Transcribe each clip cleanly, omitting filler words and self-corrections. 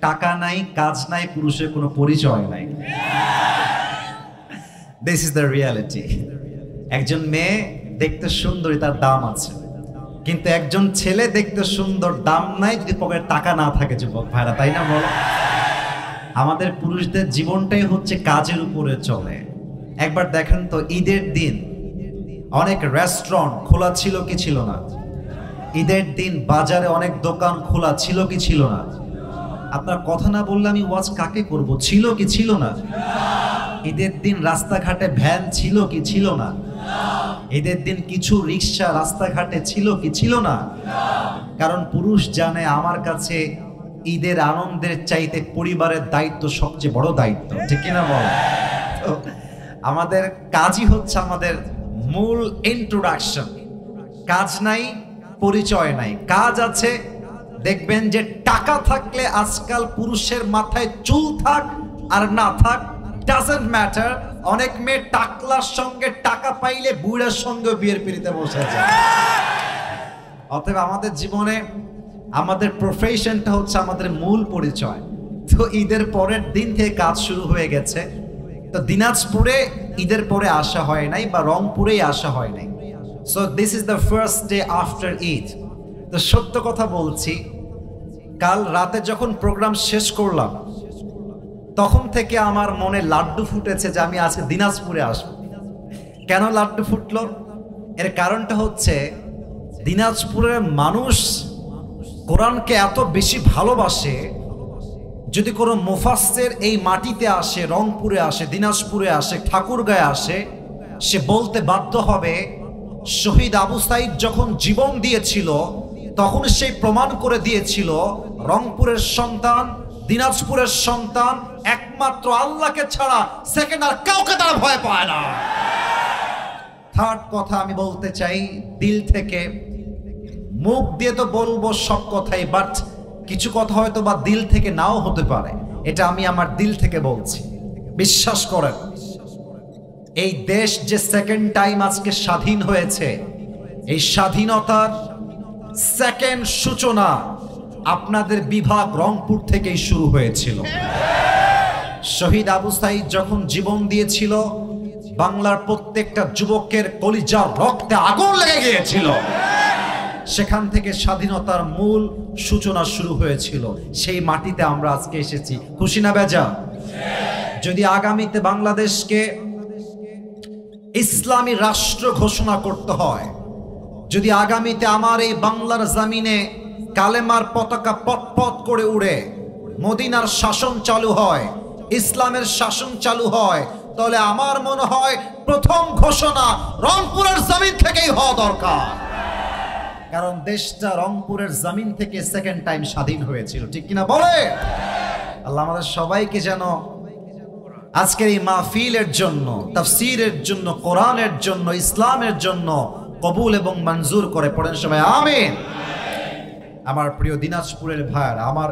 টাকা নাই, কাজ নাই, পুরুষের কোনো পরিচয় নাই। This is the reality. একজন মেয়ে দেখতে সুন্দরী, তার দাম আছে, কিন্তু একজন ছেলে দেখতে সুন্দর, দাম নাই যদি পকেটে টাকা না থাকে। যুবক ভাইরা, তাই না বলো? আমাদের পুরুষদের জীবনটাই হচ্ছে কাজের উপরে চলে। একবার দেখেন তো, ঈদের দিন অনেক রেস্টুরেন্ট খোলা ছিল কি ছিল না? ঈদের দিন বাজারে অনেক দোকান খোলা ছিল কি ছিল না? আপনার কথা না বললে আমি ওয়াজ কাকে করব? ছিল কি ছিল না? ঈদের দিন রাস্তাঘাটে ভ্যান ছিল কি ছিল না? ঈদের দিন কিছু রিক্সা রাস্তাঘাটে ছিল কি ছিল না? কারণ পুরুষ জানে আমার কাছে ঈদের আনন্দের চাইতে পরিবারের দায়িত্ব সবচেয়ে বড় দায়িত্ব, ঠিক কিনা বল? তো আমাদের কাজই হচ্ছে আমাদের মূল ইন্ট্রোডাকশন। কাজ নাই, পরিচয় নাই। কাজ আছে। দেখবেন যে টাকা থাকলে আজকাল পুরুষের মাথায় চুল থাক আর না থাক, ডাজন্ট ম্যাটার। অনেক মেয়ে টাকলার সঙ্গে টাকা পাইলে বুড়ার সঙ্গে বিয়ের পিড়িতে বসে যায়। অতএব আমাদের জীবনে আমাদের প্রফেশনটা হচ্ছে আমাদের মূল পরিচয়। তো ঈদের পরের দিন থেকে কাজ শুরু হয়ে গেছে। তো দিনাজপুরে ঈদের পরে আসা হয় নাই, বা রংপুরেই আসা হয় নাই। So this is the first day after Eid. তো সত্য কথা বলছি, কাল রাতে যখন প্রোগ্রাম শেষ করলাম তখন থেকে আমার মনে লাড্ডু ফুটেছে যে আমি আজকে দিনাজপুরে আসব। কেন লাড্ডু ফুটলো? এর কারণটা হচ্ছে দিনাজপুরের মানুষ কোরআনকে এত বেশি ভালোবাসে, যদি কোনো মুফাসসির এই মাটিতে আসে, রংপুরে আসে, দিনাজপুরে আসে, ঠাকুরগাঁয়ে আসে, সে বলতে বাধ্য হবে শহীদ আবু সাইদ যখন জীবন দিয়েছিল তখন সেই প্রমাণ করে দিয়েছিল রংপুরের সন্তান, দিনাজপুরের সন্তান একমাত্র আল্লাহকে ছাড়া সেকেন্ড আর কাউকে তারা ভয় পায় না। থার্ড কথা আমি বলতে চাই দিল থেকে, মুখ দিয়ে তো বলবো সব কথাই, বাট কিছু কথা হয়তো বা দিল থেকে নাও হতে পারে। এটা আমি আমার দিল থেকে বলছি। বিশ্বাস করেন, এই দেশ যে সেকেন্ড টাইম আজকে স্বাধীন হয়েছে, এই স্বাধীনতার সেকেন্ড সূচনা আপনাদের বিভাগ রংপুর থেকেই শুরু হয়েছিল। শহীদ আবু সাইদ যখন জীবন দিয়েছিল, বাংলার প্রত্যেকটা যুবকের কলিজার রক্তে আগুন লেগে গিয়েছিল। সেখান থেকে স্বাধীনতার মূল সূচনা শুরু হয়েছিল। সেই মাটিতে আমরা আজকে এসেছি। খুশি না বেজা? যদি আগামীতে বাংলাদেশকে ইসলামী রাষ্ট্র ঘোষণা করতে হয়, যদি আগামীতে আমার এই বাংলার জমিনে কালেমার পতাকা পথ করে উড়ে মদিনার শাসন চালু হয়, ইসলামের শাসন চালু হয়, তাহলে আমার মনে হয় প্রথম ঘোষণা রংপুরের জমিন থেকেই হওয়া দরকার। কারণ দেশটা রংপুরের জমিন থেকে সেকেন্ড টাইম স্বাধীন হয়েছিল, ঠিক কিনা বলে? আল্লাহ আমাদের সবাইকে যেন আজকের এই মাহফিলের জন্য, তাফসীরের জন্য, কোরআনের জন্য, ইসলামের জন্য কবুল এবং মঞ্জুর করে। পড়েন সবাই আমিন। আমার প্রিয় দিনাজপুরের ভাইরা, আমার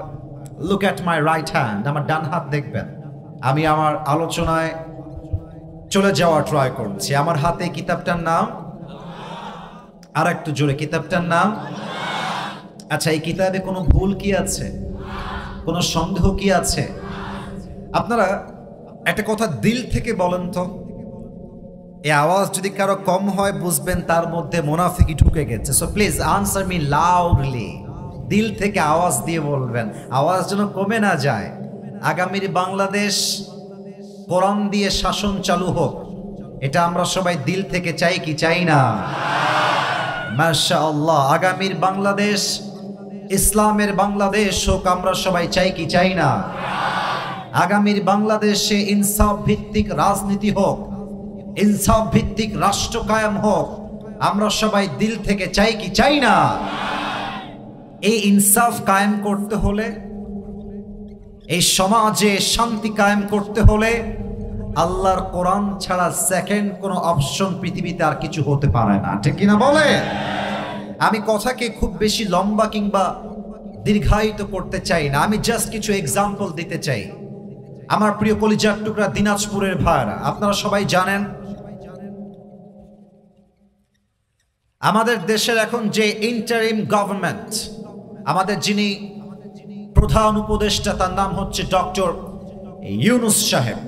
look at my right hand, আমার ডান হাত দেখবেন। আমি আমার আলোচনায় চলে যাওয়ার ট্রাই করছি। আমার হাতে কিতাবটার নাম, আর একটু জোরে, কিতাবটার নাম। আচ্ছা, এই কিতাবে কোনো ভুল কি আছে? কোনো সন্দেহ কি আছে? আপনারা একটা কথা দিল থেকে বলেন তো, এই আওয়াজ যদি কারো কম হয় বুঝবেন তার মধ্যে মুনাফিকি ঢুকে গেছে। So please answer me loudly. দিল থেকে আওয়াজ দিয়ে বলবেন, আওয়াজ যেন কমে না যায়। আগামীর বাংলাদেশ কোরআন দিয়ে শাসন চালু হোক, এটা আমরা সবাই দিল থেকে চাই কি চাই না? মাশাআল্লাহ। আগামীর বাংলাদেশ ইসলামের বাংলাদেশ হোক, আমরা সবাই চাই কি চাই না? আগামীর বাংলাদেশে ইনসাফ ভিত্তিক রাজনীতি হোক, ইনসাফ ভিত্তিক রাষ্ট্র কায়েম হোক, আমরা সবাই দিল থেকে চাই কি চাই না? এই ইনসাফ কায়েম করতে হলে, এই সমাজে শান্তি কায়েম করতে হলে আল্লাহর কোরআন ছাড়া সেকেন্ড কোনো অপশন পৃথিবীতে আর কিছু হতে পারে না, ঠিক কিনা বলে? আমি কথাকে খুব বেশি লম্বা কিংবা দীর্ঘায়িত করতে চাই না, আমি জাস্ট কিছু এক্সাম্পল দিতে চাই। আমার প্রিয় কলিজার টুকরা দিনাজপুরের ভাইরা, আপনারা সবাই জানেন আমাদের দেশের এখন যে ইন্টারিম গভর্নমেন্ট, আমাদের যিনি প্রধান উপদেষ্টা, তার নাম হচ্ছে ডক্টর ইউনূস সাহেব।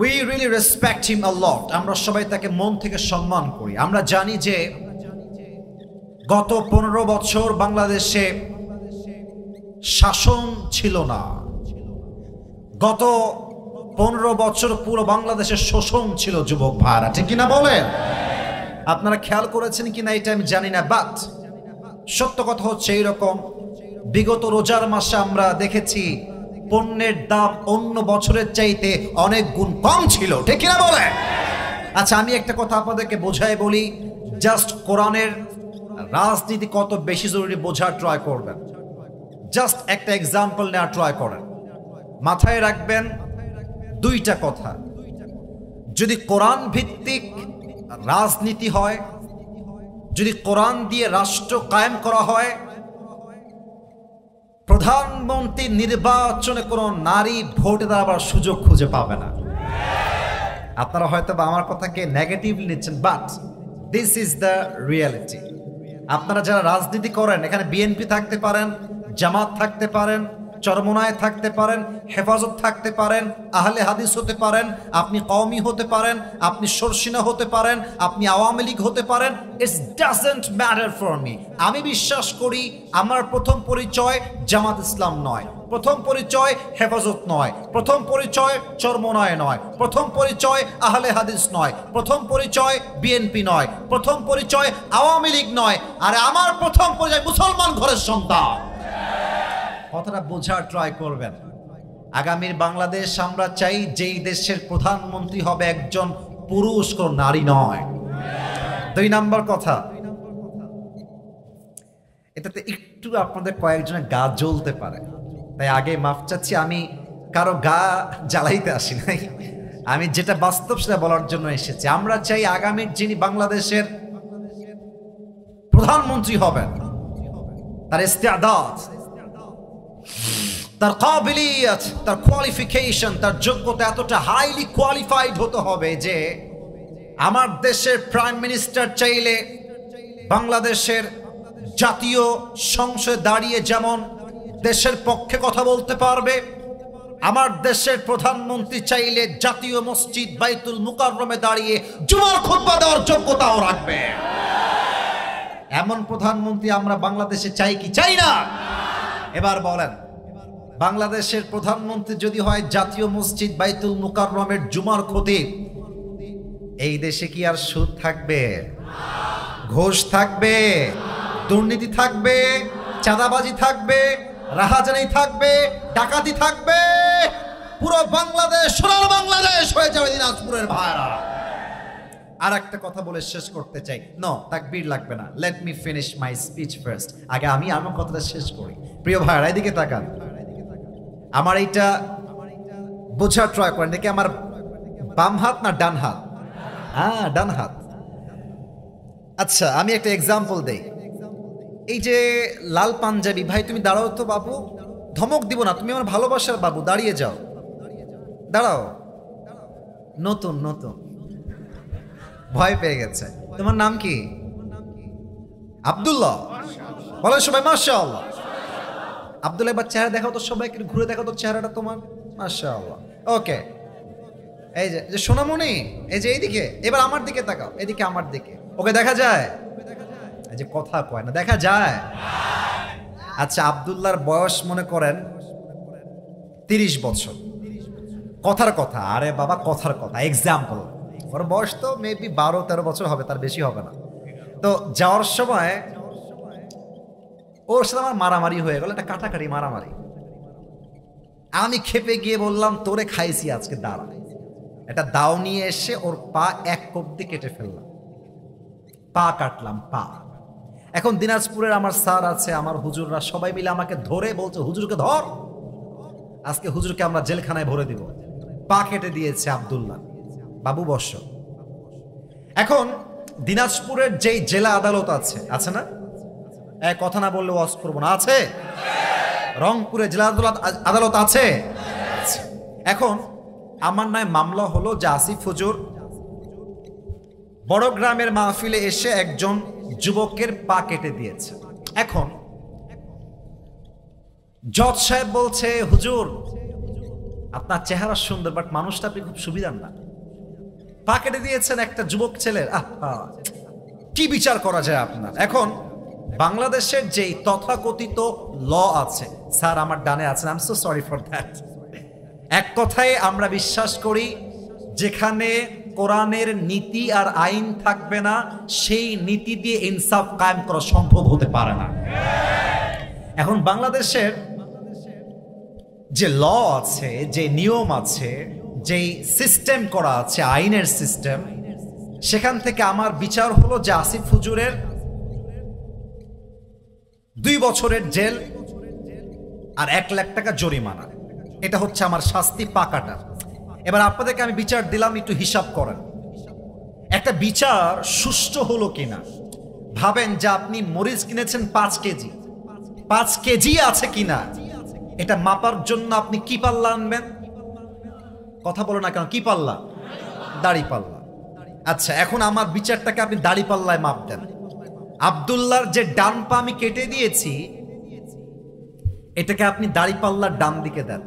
We really respect him a lot. আমরা সবাই তাকে মন থেকে সম্মান করি। আমরা জানি যে গত 15 বছর বাংলাদেশে শাসন ছিল না। গত 15 বছর পুরো বাংলাদেশে শোষণ ছিল যুবক ভাইরা, ঠিক কিনা বলেন? আপনারা খেয়াল করেছেন কিনা এটা আমি জানি না, বাট সত্য কথা হচ্ছে এইরকম। বিগত রোজার মাসে আমরা দেখেছি পণ্যের দাম অন্য বছরের চাইতে অনেক গুণ কম ছিল, ঠিক কিনা বলেন? আচ্ছা, আমি একটা কথা আপনাদেরকে বোঝাই বলি, জাস্ট কোরআনের রাজনীতি কত বেশি জরুরি বোঝার ট্রাই করবেন। জাস্ট একটা এক্সাম্পল নেওয়ার ট্রাই করেন। মাথায় রাখবেন দুইটা কথা, যদি কোরআন ভিত্তিক রাজনীতি হয়, যদি কোরআন দিয়ে রাষ্ট্র কায়েম করা হয়, প্রধানমন্ত্রী নির্বাচনে কোনো নারী ভোটে দাঁড়াবার সুযোগ খুঁজে পাবে না। আপনারা হয়তো বা আমার কথাকে নেগেটিভলি নিচ্ছেন, but this is the reality. আপনারা যারা রাজনীতি করেন, এখানে বিএনপি থাকতে পারেন, জামাত থাকতে পারেন, চরমোনায় থাকতে পারেন, হেফাজত থাকতে পারেন, আহলে হাদিস হতে পারেন, আপনি কওমি হতে পারেন, আপনি সরসিনা হতে পারেন, আপনি আওয়ামী লীগ হতে পারেন, it's doesn't matter for me. আমি বিশ্বাস করি আমার প্রথম পরিচয় জামাত ইসলাম নয়, প্রথম পরিচয় হেফাজত নয়, প্রথম পরিচয় চরমোনায় নয়, প্রথম পরিচয় আহলে হাদিস নয়, প্রথম পরিচয় বিএনপি নয়, প্রথম পরিচয় আওয়ামী লীগ নয়, আর আমার প্রথম পরিচয় মুসলমান ঘরের সন্তান। কথাটা বোঝার ট্রাই করবেন। আগামীর বাংলাদেশ আমরা চাই যেই দেশের প্রধানমন্ত্রী হবে একজন পুরুষ, কোন নারী নয়। 2 নাম্বার কথা, এটাতে একটু আপনাদের কয়েকজনের গা জ্বলতে পারে, তাই আগে মাফ চাচ্ছি। আমি কারো গা জ্বালাইতে আসি নাই, আমি যেটা বাস্তব সেটা বলার জন্য এসেছি। আমরা চাই আগামীর যিনি বাংলাদেশের প্রধানমন্ত্রী হবেন, তার ইস্তেআদাত, তার কাবিলিয়ত, তার কোয়ালিফিকেশন, তার যোগ্যতা এতটা হাইলি কোয়ালিফাইড হতে হবে যে আমার দেশের প্রাইম মিনিস্টার চাইলে বাংলাদেশের জাতীয় সংসদে দাঁড়িয়ে যেমন দেশের পক্ষে কথা বলতে পারবে, আমার দেশের প্রধানমন্ত্রী চাইলে জাতীয় মসজিদ বাইতুল মুকাররমে দাঁড়িয়ে জুমার খুতবা দেওয়ার যোগ্যতাও রাখবে। এমন প্রধানমন্ত্রী আমরা বাংলাদেশে চাই কি চাই না? এবার বলেন, বাংলাদেশের প্রধানমন্ত্রী যদি হয় জাতীয় মসজিদ বাইতুল মুকাররমের জুমার খতিব, এই দেশে কি আর সুদ থাকবে? ঘোষ থাকবে? দুর্নীতি থাকবে? চাঁদাবাজি থাকবে? রাহাজানি থাকবে? ডাকাতি থাকবে? পুরো বাংলাদেশ সোনার বাংলাদেশ হয়ে যাবে দিনাজপুরের ভাইরা। আর একটা কথা বলে শেষ করতে চাই, নো তাকবীর লাগবে না, let me finish my speech first. আগে আমি আমার কথাটা শেষ করি। প্রিয় ভাইরা এদিকে তাকান, আমার এইটা বোঝার ট্রাই করেন, দেখি আমার বাম হাত না ডান হাত? হ্যাঁ, ডান হাত। আচ্ছা, আমি একটা এক্সাম্পল দেই। এই যে লাল পাঞ্জাবি ভাই, তুমি দাঁড়াও তো বাবু, ধমক দিব না, তুমি আমার ভালোবাসার বাবু, দাঁড়িয়ে যাও, দাঁড়াও। নতুন নতুন ভয় পেয়ে গেছে। তোমার নাম কি? আব্দুল্লাহ। বলো সবাই মাশাআল্লাহ। আব্দুল্লাহ, এবার চেহারা দেখাও তো, সবাইকে ঘুরে দেখাও তো চেহারাটা তোমার। মাশাআল্লাহ। ওকে, এই যে সোনামণি, এই যে এইদিকে, এবার আমার দিকে তাকাও, এদিকে আমার দিকে। ওকে দেখা যায়? এই যে কথা কয় না, দেখা যায়? আচ্ছা, আব্দুল্লাহর বয়স মনে করেন 30 বছর। কথার কথা, আরে বাবা কথার কথা, এক্সাম্পল। ওর বয়স তো মেবি 12-13 বছর হবে, তার বেশি হবে না। তো যাওয়ার সময় ওর সাথে আমার মারামারি হয়ে গেল, একটা কাটাকাটি মারামারি। আমি খেপে গিয়ে বললাম, তোরে খাইছি আজকে, দাঁড়া। একটা দাও নিয়ে এসে ওর পা এক কোপ দিয়ে কেটে ফেললাম, পা কাটলাম, পা। এখন দিনাজপুরের আমার স্যার আছে, আমার হুজুররা সবাই মিলে আমাকে ধরে বলছে, হুজুরকে ধর, আজকে হুজুরকে আমরা জেলখানায় ভরে দিব। পা কেটে দিয়েছে আব্দুল্লাহ। বাবু বস। এখন দিনাজপুরের যেই জেলা আদালত আছে না, কথা না বললে ওয়াজ করবো না, আছে? রংপুরে জেলা আদালত আছে। এখন আমার নামে মামলা হলো যে আসিফ হুজুর বড় গ্রামের মাহফিলে এসে একজন যুবকের পা কেটে দিয়েছে। এখন জজ সাহেব বলছে, হুজুর আপনার চেহারা সুন্দর, বাট মানুষটা আপনি খুব সুবিধার না। পা কেটে দিয়েছেন একটা যুবক ছেলের, কি বিচার করা যায় আপনার? এখন বাংলাদেশের যেই তথাকথিত ল আছে, স্যার আমার ডানে আছেন, I am so sorry for that. এক কথায় আমরা বিশ্বাস করি যেখানে কোরআনের নীতি আর আইন থাকবে না, সেই নীতি দিয়ে ইনসাফ কায়েম করা সম্ভব হতে পারে না। এখন বাংলাদেশের যে ল আছে, যে নিয়ম আছে, যেই সিস্টেম করা আছে, আইনের সিস্টেম, সেখান থেকে আমার বিচার হলো যে আসিফ হুজুরের 2 বছরের জেল আর 1 লাখ টাকা জরিমানা, এটা হচ্ছে আমার শাস্তি পাকাটা। এবার আপনাদেরকে আমি বিচার দিলাম, একটু হিসাব করেন একটা বিচার সুষ্ঠু হলো কিনা। ভাবেন যে আপনি মরিচ কিনেছেন 5 কেজি, 5 কেজি আছে কিনা, এটা মাপার জন্য আপনি কি পাল্লা আনবেন? কথা বলো না কেন, কি পাল্লা? দাড়ি পাল্লা। আচ্ছা, এখন আমার বিচারটাকে আপনি দাড়ি পাল্লায় মাপ দেন। আব্দুল্লাহর যে ডান পা আমি কেটে দিয়েছি, এটাকে আপনি দাড়ি পাল্লার ডান দিকে দেন।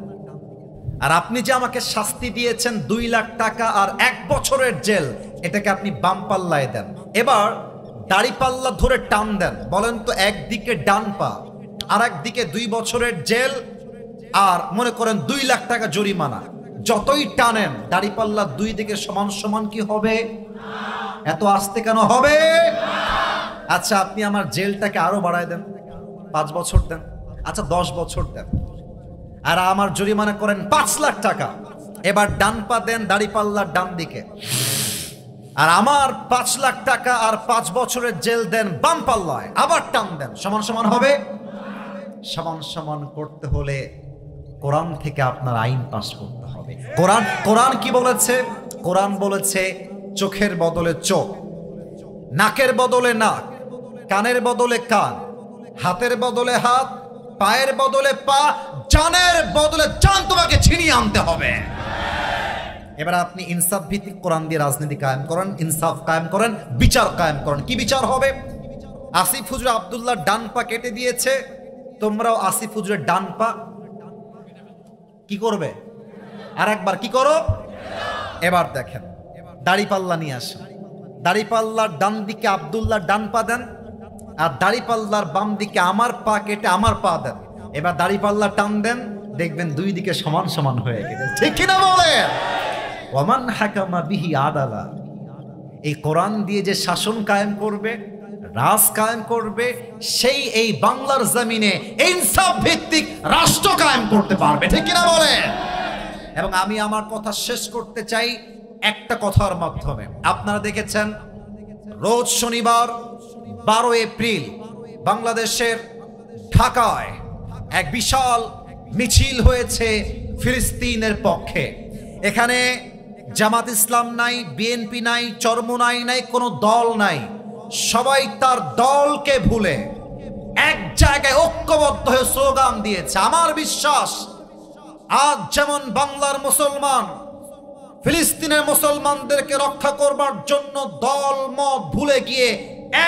আর আপনি যে আমাকে শাস্তি দিয়েছেন 2 লাখ টাকা আর 1 বছরের জেল, এটাকে আপনি বাম পাল্লায় দেন। এবার দাড়ি পাল্লা ধরে টান দেন, বলেন তো একদিকে ডান পা আর একদিকে 2 বছরের জেল আর মনে করেন 2 লাখ টাকা জরিমানা। যতই টানেন দাড়ি পাল্লা 2 দিকে সমান সমান কি হবে? এত আস্তে কেন হবে? আচ্ছা, আপনি আমার জেলটাকে আরো বাড়ায় দেন, 5 বছর দেন, আচ্ছা 10 বছর দেন, আর আমার জরিমানা করেন 5 লাখ টাকা। এবার ডান পা দেন দাড়ি পাল্লার ডান দিকে, আর আমার 5 লাখ টাকা আর 5 বছরের জেল দেন বাম পাল্লায়, আবার টান দেন, সমান সমান হবে? সমান সমান করতে হলে কোরআন থেকে আপনার আইন পাস করতে হবে। কোরআন কি বলেছে? কোরআন বলেছে চোখের বদলে চোখ, নাকের বদলে নাক, কানের বদলে কান, হাতের বদলে হাত, পায়ের বদলে পা, জানের বদলে জান তোমাকে ছিনিয়ে আনতে হবে। এবার আপনি ইনসাফ ভিত্তিক কোরআন দিয়ে রাজনীতি কায়েম করেন, ইনসাফ কায়েম করেন, বিচার কায়েম করেন। কি বিচার হবে? আসিফ হুজুর আব্দুল্লাহ ডান পা কেটে দিয়েছে, তোমরাও আসিফ হুজুরের ডান পা কি করবে? আর একবার কি করো? এবার দেখেন, দাড়ি পাল্লা নিয়ে আসেন, দাড়ি পাল্লার ডান দিকে আব্দুল্লাহ ডান পা দেন, আর দাড়ি পাল্লার বাম দিকে আমার পা কেটে আমার পা দেন। এবার দাড়ি পাল্লা টান দেন, দেখবেন 2 দিকে সমান সমান হয়ে গেছে। ঠিক কিনা বলেন? ওয়ামান হাকামা বিহি আদালা, এই কোরআন দিয়ে যে শাসন কায়েম করবে, রাজ কায়েম করবে, সেই এই বাংলার জমিনে ইনসাফ ভিত্তিক রাষ্ট্র কায়েম করতে পারবে। ঠিক কিনা বলেন? এবং আমি আমার কথা শেষ করতে চাই একটা কথার মাধ্যমে। আপনারা দেখেছেন রোজ শনিবার 12 এপ্রিল বাংলাদেশের ঢাকায় এক বিশাল মিছিল হয়েছে ফিলিস্তিনের পক্ষে। এখানে জামাত ইসলাম নাই, বিএনপি নাই, চরমোনাই নাই, কোনো দল নাই, সবাই তার দলকে ভুলে এক জায়গায় ঐক্যবদ্ধ হয়ে স্লোগান দিয়েছে। আমার বিশ্বাস আজ যেমন বাংলার মুসলমান ফিলিস্তিনের মুসলমানদেরকে রক্ষা করবার জন্য দল মত ভুলে গিয়ে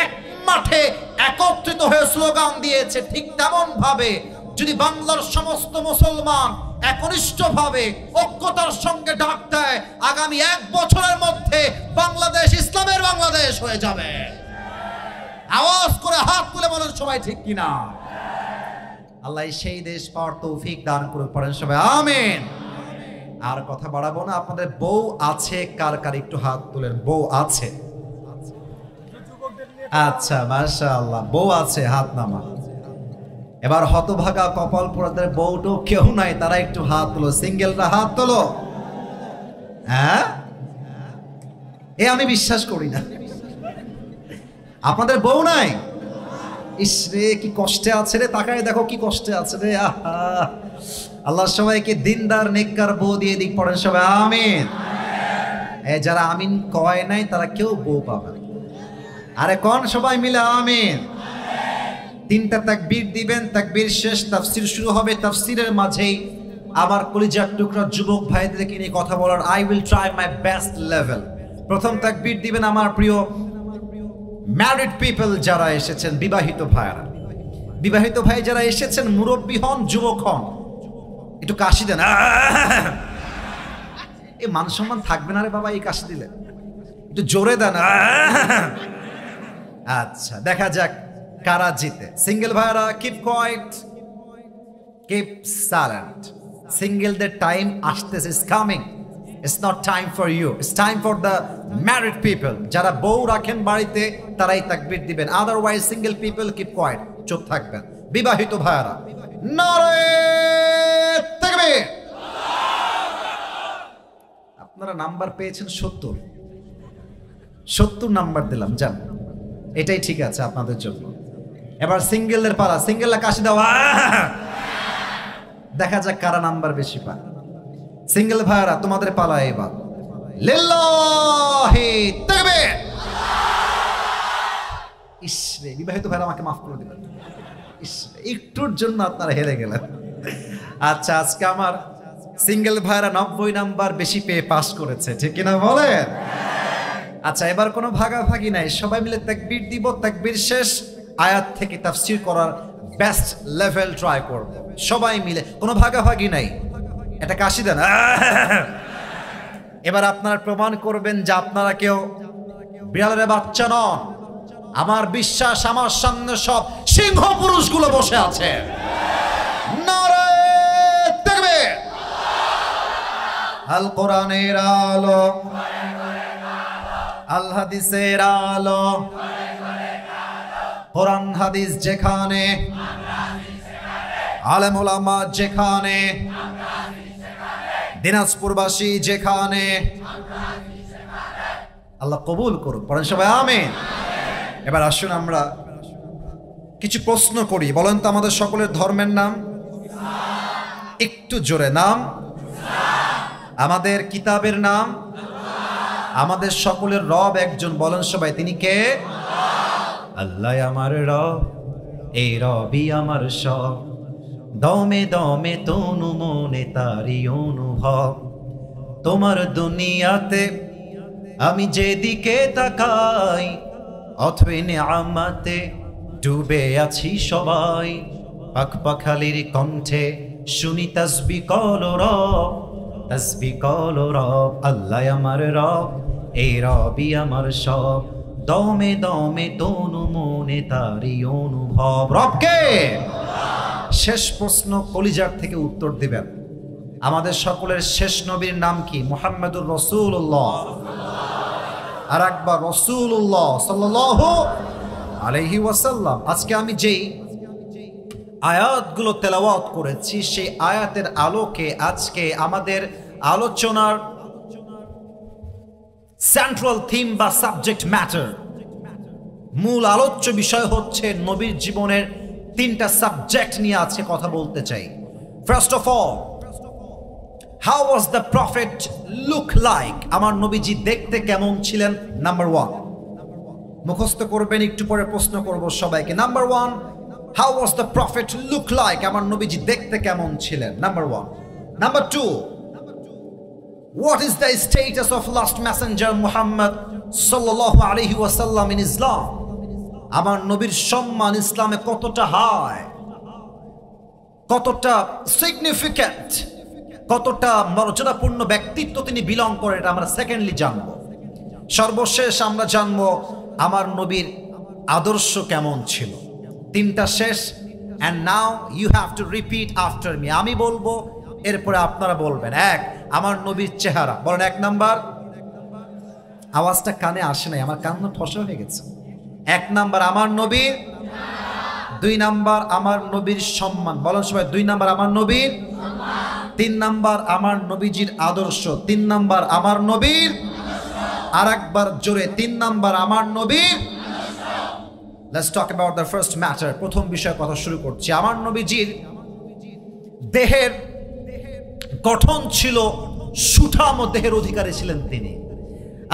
এক মাঠে একত্রিত হয়ে স্লোগান দিয়েছে, ঠিক তেমন ভাবে যদি বাংলার সমস্ত মুসলমান একনিষ্ঠভাবে ঐক্যতার সঙ্গে ডাক দেয়, আগামী 1 বছরের মধ্যে বাংলাদেশ ইসলামের বাংলাদেশ হয়ে যাবে। আওয়াজ করে হাত তুলে বলেন সবাই, ঠিক কিনা? আল্লাহ সেই দেশ পাওয়ার তৌফিক দান করে পড়েন সবাই আমিন। আর কথা বাড়াবো না। আপনাদের বউ আছে কার কার একটু হাত তুলেন। বউ আছে? আচ্ছা, মাশাআল্লাহ, বউ আছে, হাত নামা। এবার হতভাগা কপাল পোড়াদের বউটো কেউ নাই, তারা একটু হাত তুলো। সিঙ্গেলরা হাত তোলো। হ্যাঁ, আমি বিশ্বাস করি না আপনাদের বউ নাই। ইসরে কি কষ্টে আছে রে, তাকায় দেখো কি কষ্টে আছে রে। আল্লাহ সবাইকে দিনদার নেককার বউ দিয়ে দিক, পড়েন সবাই আমিন। যারা আমিন কয় নাই তারা কেউ বউ পাবে। আরে কোন সবাই মিলে আমিন। 3টা তাকবীর দিবেন, তাকবীর শেষ তাফসীর শুরু হবে। তাফসীরের মাঝেই আবার কলিজার টুকরা যুবক ভাইদেরকে নিয়ে কথা বলার I will try my best level. প্রথম তাকবীর দিবেন আমার প্রিয় ম্যারিড পিপল যারা এসেছেন, বিবাহিত ভাইরা। বিবাহিত ভাই যারা এসেছেন, মুরব্বী হন, যুবক হন, একটু কাশি দেন। এই মান সম্মান থাকবে না রে বাবা এই কাশি দিলে, একটু জোরে দেন। আচ্ছা, দেখা যাক কারা জিতে। সিঙ্গেল ভাইরা কিপ কোয়াইট, কিপ সাইলেন্ট। সিঙ্গেলদের টাইম আসতেছে, is coming. It's not time for you, it's time for the married people. যারা বউ রাখেন বাড়িতে তারাই তাকবীর দিবেন, otherwise single people keep quiet, চুপ থাকবেন। বিবাহিত ভাইরা নারে তাকবীর। আপনারা নাম্বার পেয়েছেন 70 নাম্বার দিলাম, জান এটাই ঠিক আছে আপনাদের জন্য। এবার সিঙ্গেলদের পালা, সিঙ্গেলরা কাশি দাও। দেখা যাক কারা নাম্বার বেশি পায়। সিঙ্গেল ভাইরা তোমাদের পালা এবার। লিল্লাহি তাকবীর। ইসরে, বিবাহিত ভাইরা আমাকে মাফ করে দিবেন, ইসরে একটুর জন্য আপনারা হেরে গেলেন। আচ্ছা, আজকে আমার সিঙ্গেল ভাইরা 90 নাম্বার বেশি পেয়ে পাস করেছে, ঠিক কিনা বলেন? আচ্ছা, এবার কোনো ভাগাভাগি নাই, সবাই মিলে তাকবীর দিব। তাকবীর শেষ আয়াত থেকে তাফসীর করার বেস্ট লেভেল ট্রাই করব, সবাই মিলে, কোনো ভাগাভাগি নাই। এটা কাশি দেন। এবার আপনারা প্রমাণ করবেন যে আপনারা কেউ বিড়ালের বাচ্চা নন। আমার বিশ্বাস আমার সামনে সব সিংহ পুরুষগুলো বসে আছে। নারে তাকবীর। আল কোরআনের আলো, আল হাদিসের আলো, কোরআন হাদিস যেখানে, আলেম ওলামা যেখানে, দিনাজপুরবাসী যেখানে, আল্লাহ কবুল করুক। পড়েন সবাই আমিন। এবার আসুন আমরা কিছু প্রশ্ন করি। বলেন তো আমাদের সকলের ধর্মের নাম? একটু জোরে। নাম? আমাদের কিতাবের নাম? আমাদের সকলের রব একজন, বলেন সবাই, তিনি কে? আল্লাহ আমার রব, এই রবই আমার সব। দমে দমে তনু মনে তারি অনুভব। তোমার দুনিয়াতে আমি যেদিকে তাকাই, অথই নিয়ামতে ডুবে আছি সবাই। পাখ পাখালির কণ্ঠে শুনি তাসবিহ করো রব, তাসবিহ করো রব। আল্লাহ আমার রব, এই রবই আমার সব। দমে দমে তনু মনে তারি অনুভব। রবকে? শেষ প্রশ্ন, কলিজার থেকে উত্তর দিবেন। আমাদের সকলের শেষ নবীর নাম কি? মুহাম্মদুর রাসূলুল্লাহ। আর একবার রাসূলুল্লাহ সাল্লাল্লাহু আলাইহি ওয়াসাল্লাম। আজকে আমি যেই আয়াতগুলো তেলাওয়াত করেছি সেই আয়াতের আলোকে আজকে আমাদের আলোচনার সেন্ট্রাল থিম বা সাবজেক্ট ম্যাটার, মূল আলোচ্য বিষয় হচ্ছে নবীর জীবনের 3টা সাবজেক্ট নিয়ে আজকে কথা বলতে চাই। First of all, how was the prophet look like? আমার নবীজি দেখতে কেমন ছিলেন? নাম্বার 1 মুখস্থ করবেন, একটু পরে প্রশ্ন করব সবাইকে। Number 1, how was the prophet look like? আমার নবীজি দেখতে কেমন ছিলেন? Number 1। Number 2, what is the status of last messenger Muhammad sallallahu alaihi wasallam in Islam? আমার নবীর সম্মান ইসলামে কতটা হাই, কতটা সিগনিফিক্যান্ট, কতটা মর্যাদাপূর্ণ ব্যক্তিত্ব তিনি বিলং করেন, এটা আমরা সেকেন্ডলি জানবো। সর্বশেষ আমরা জানবো আমার নবীর আদর্শ কেমন ছিল। 3টা শেষ। and now you have to repeat after me. আমি বলবো, এরপরে আপনারা বলবেন। 1, আমার নবীর চেহারা। বলেন 1 নাম্বার। আওয়াজটা কানে আসে নাই, আমার কান ঠসা হয়ে গেছে। 1 নাম্বার আমার নবীর। 2 নাম্বার আমার নবীর সম্মান। বলেন সবাই 2 নাম্বার আমার নবীর। 3 নাম্বার আমার নবীজির আদর্শ। 3 নাম্বার আমার নবীর। আর একবার জোরে, 3 নাম্বার আমার নবীর। Let's talk about the first matter. প্রথম বিষয়ে কথা শুরু করছি। আমার নবীজির দেহের গঠন ছিল সুঠাম, দেহের অধিকারী ছিলেন তিনি।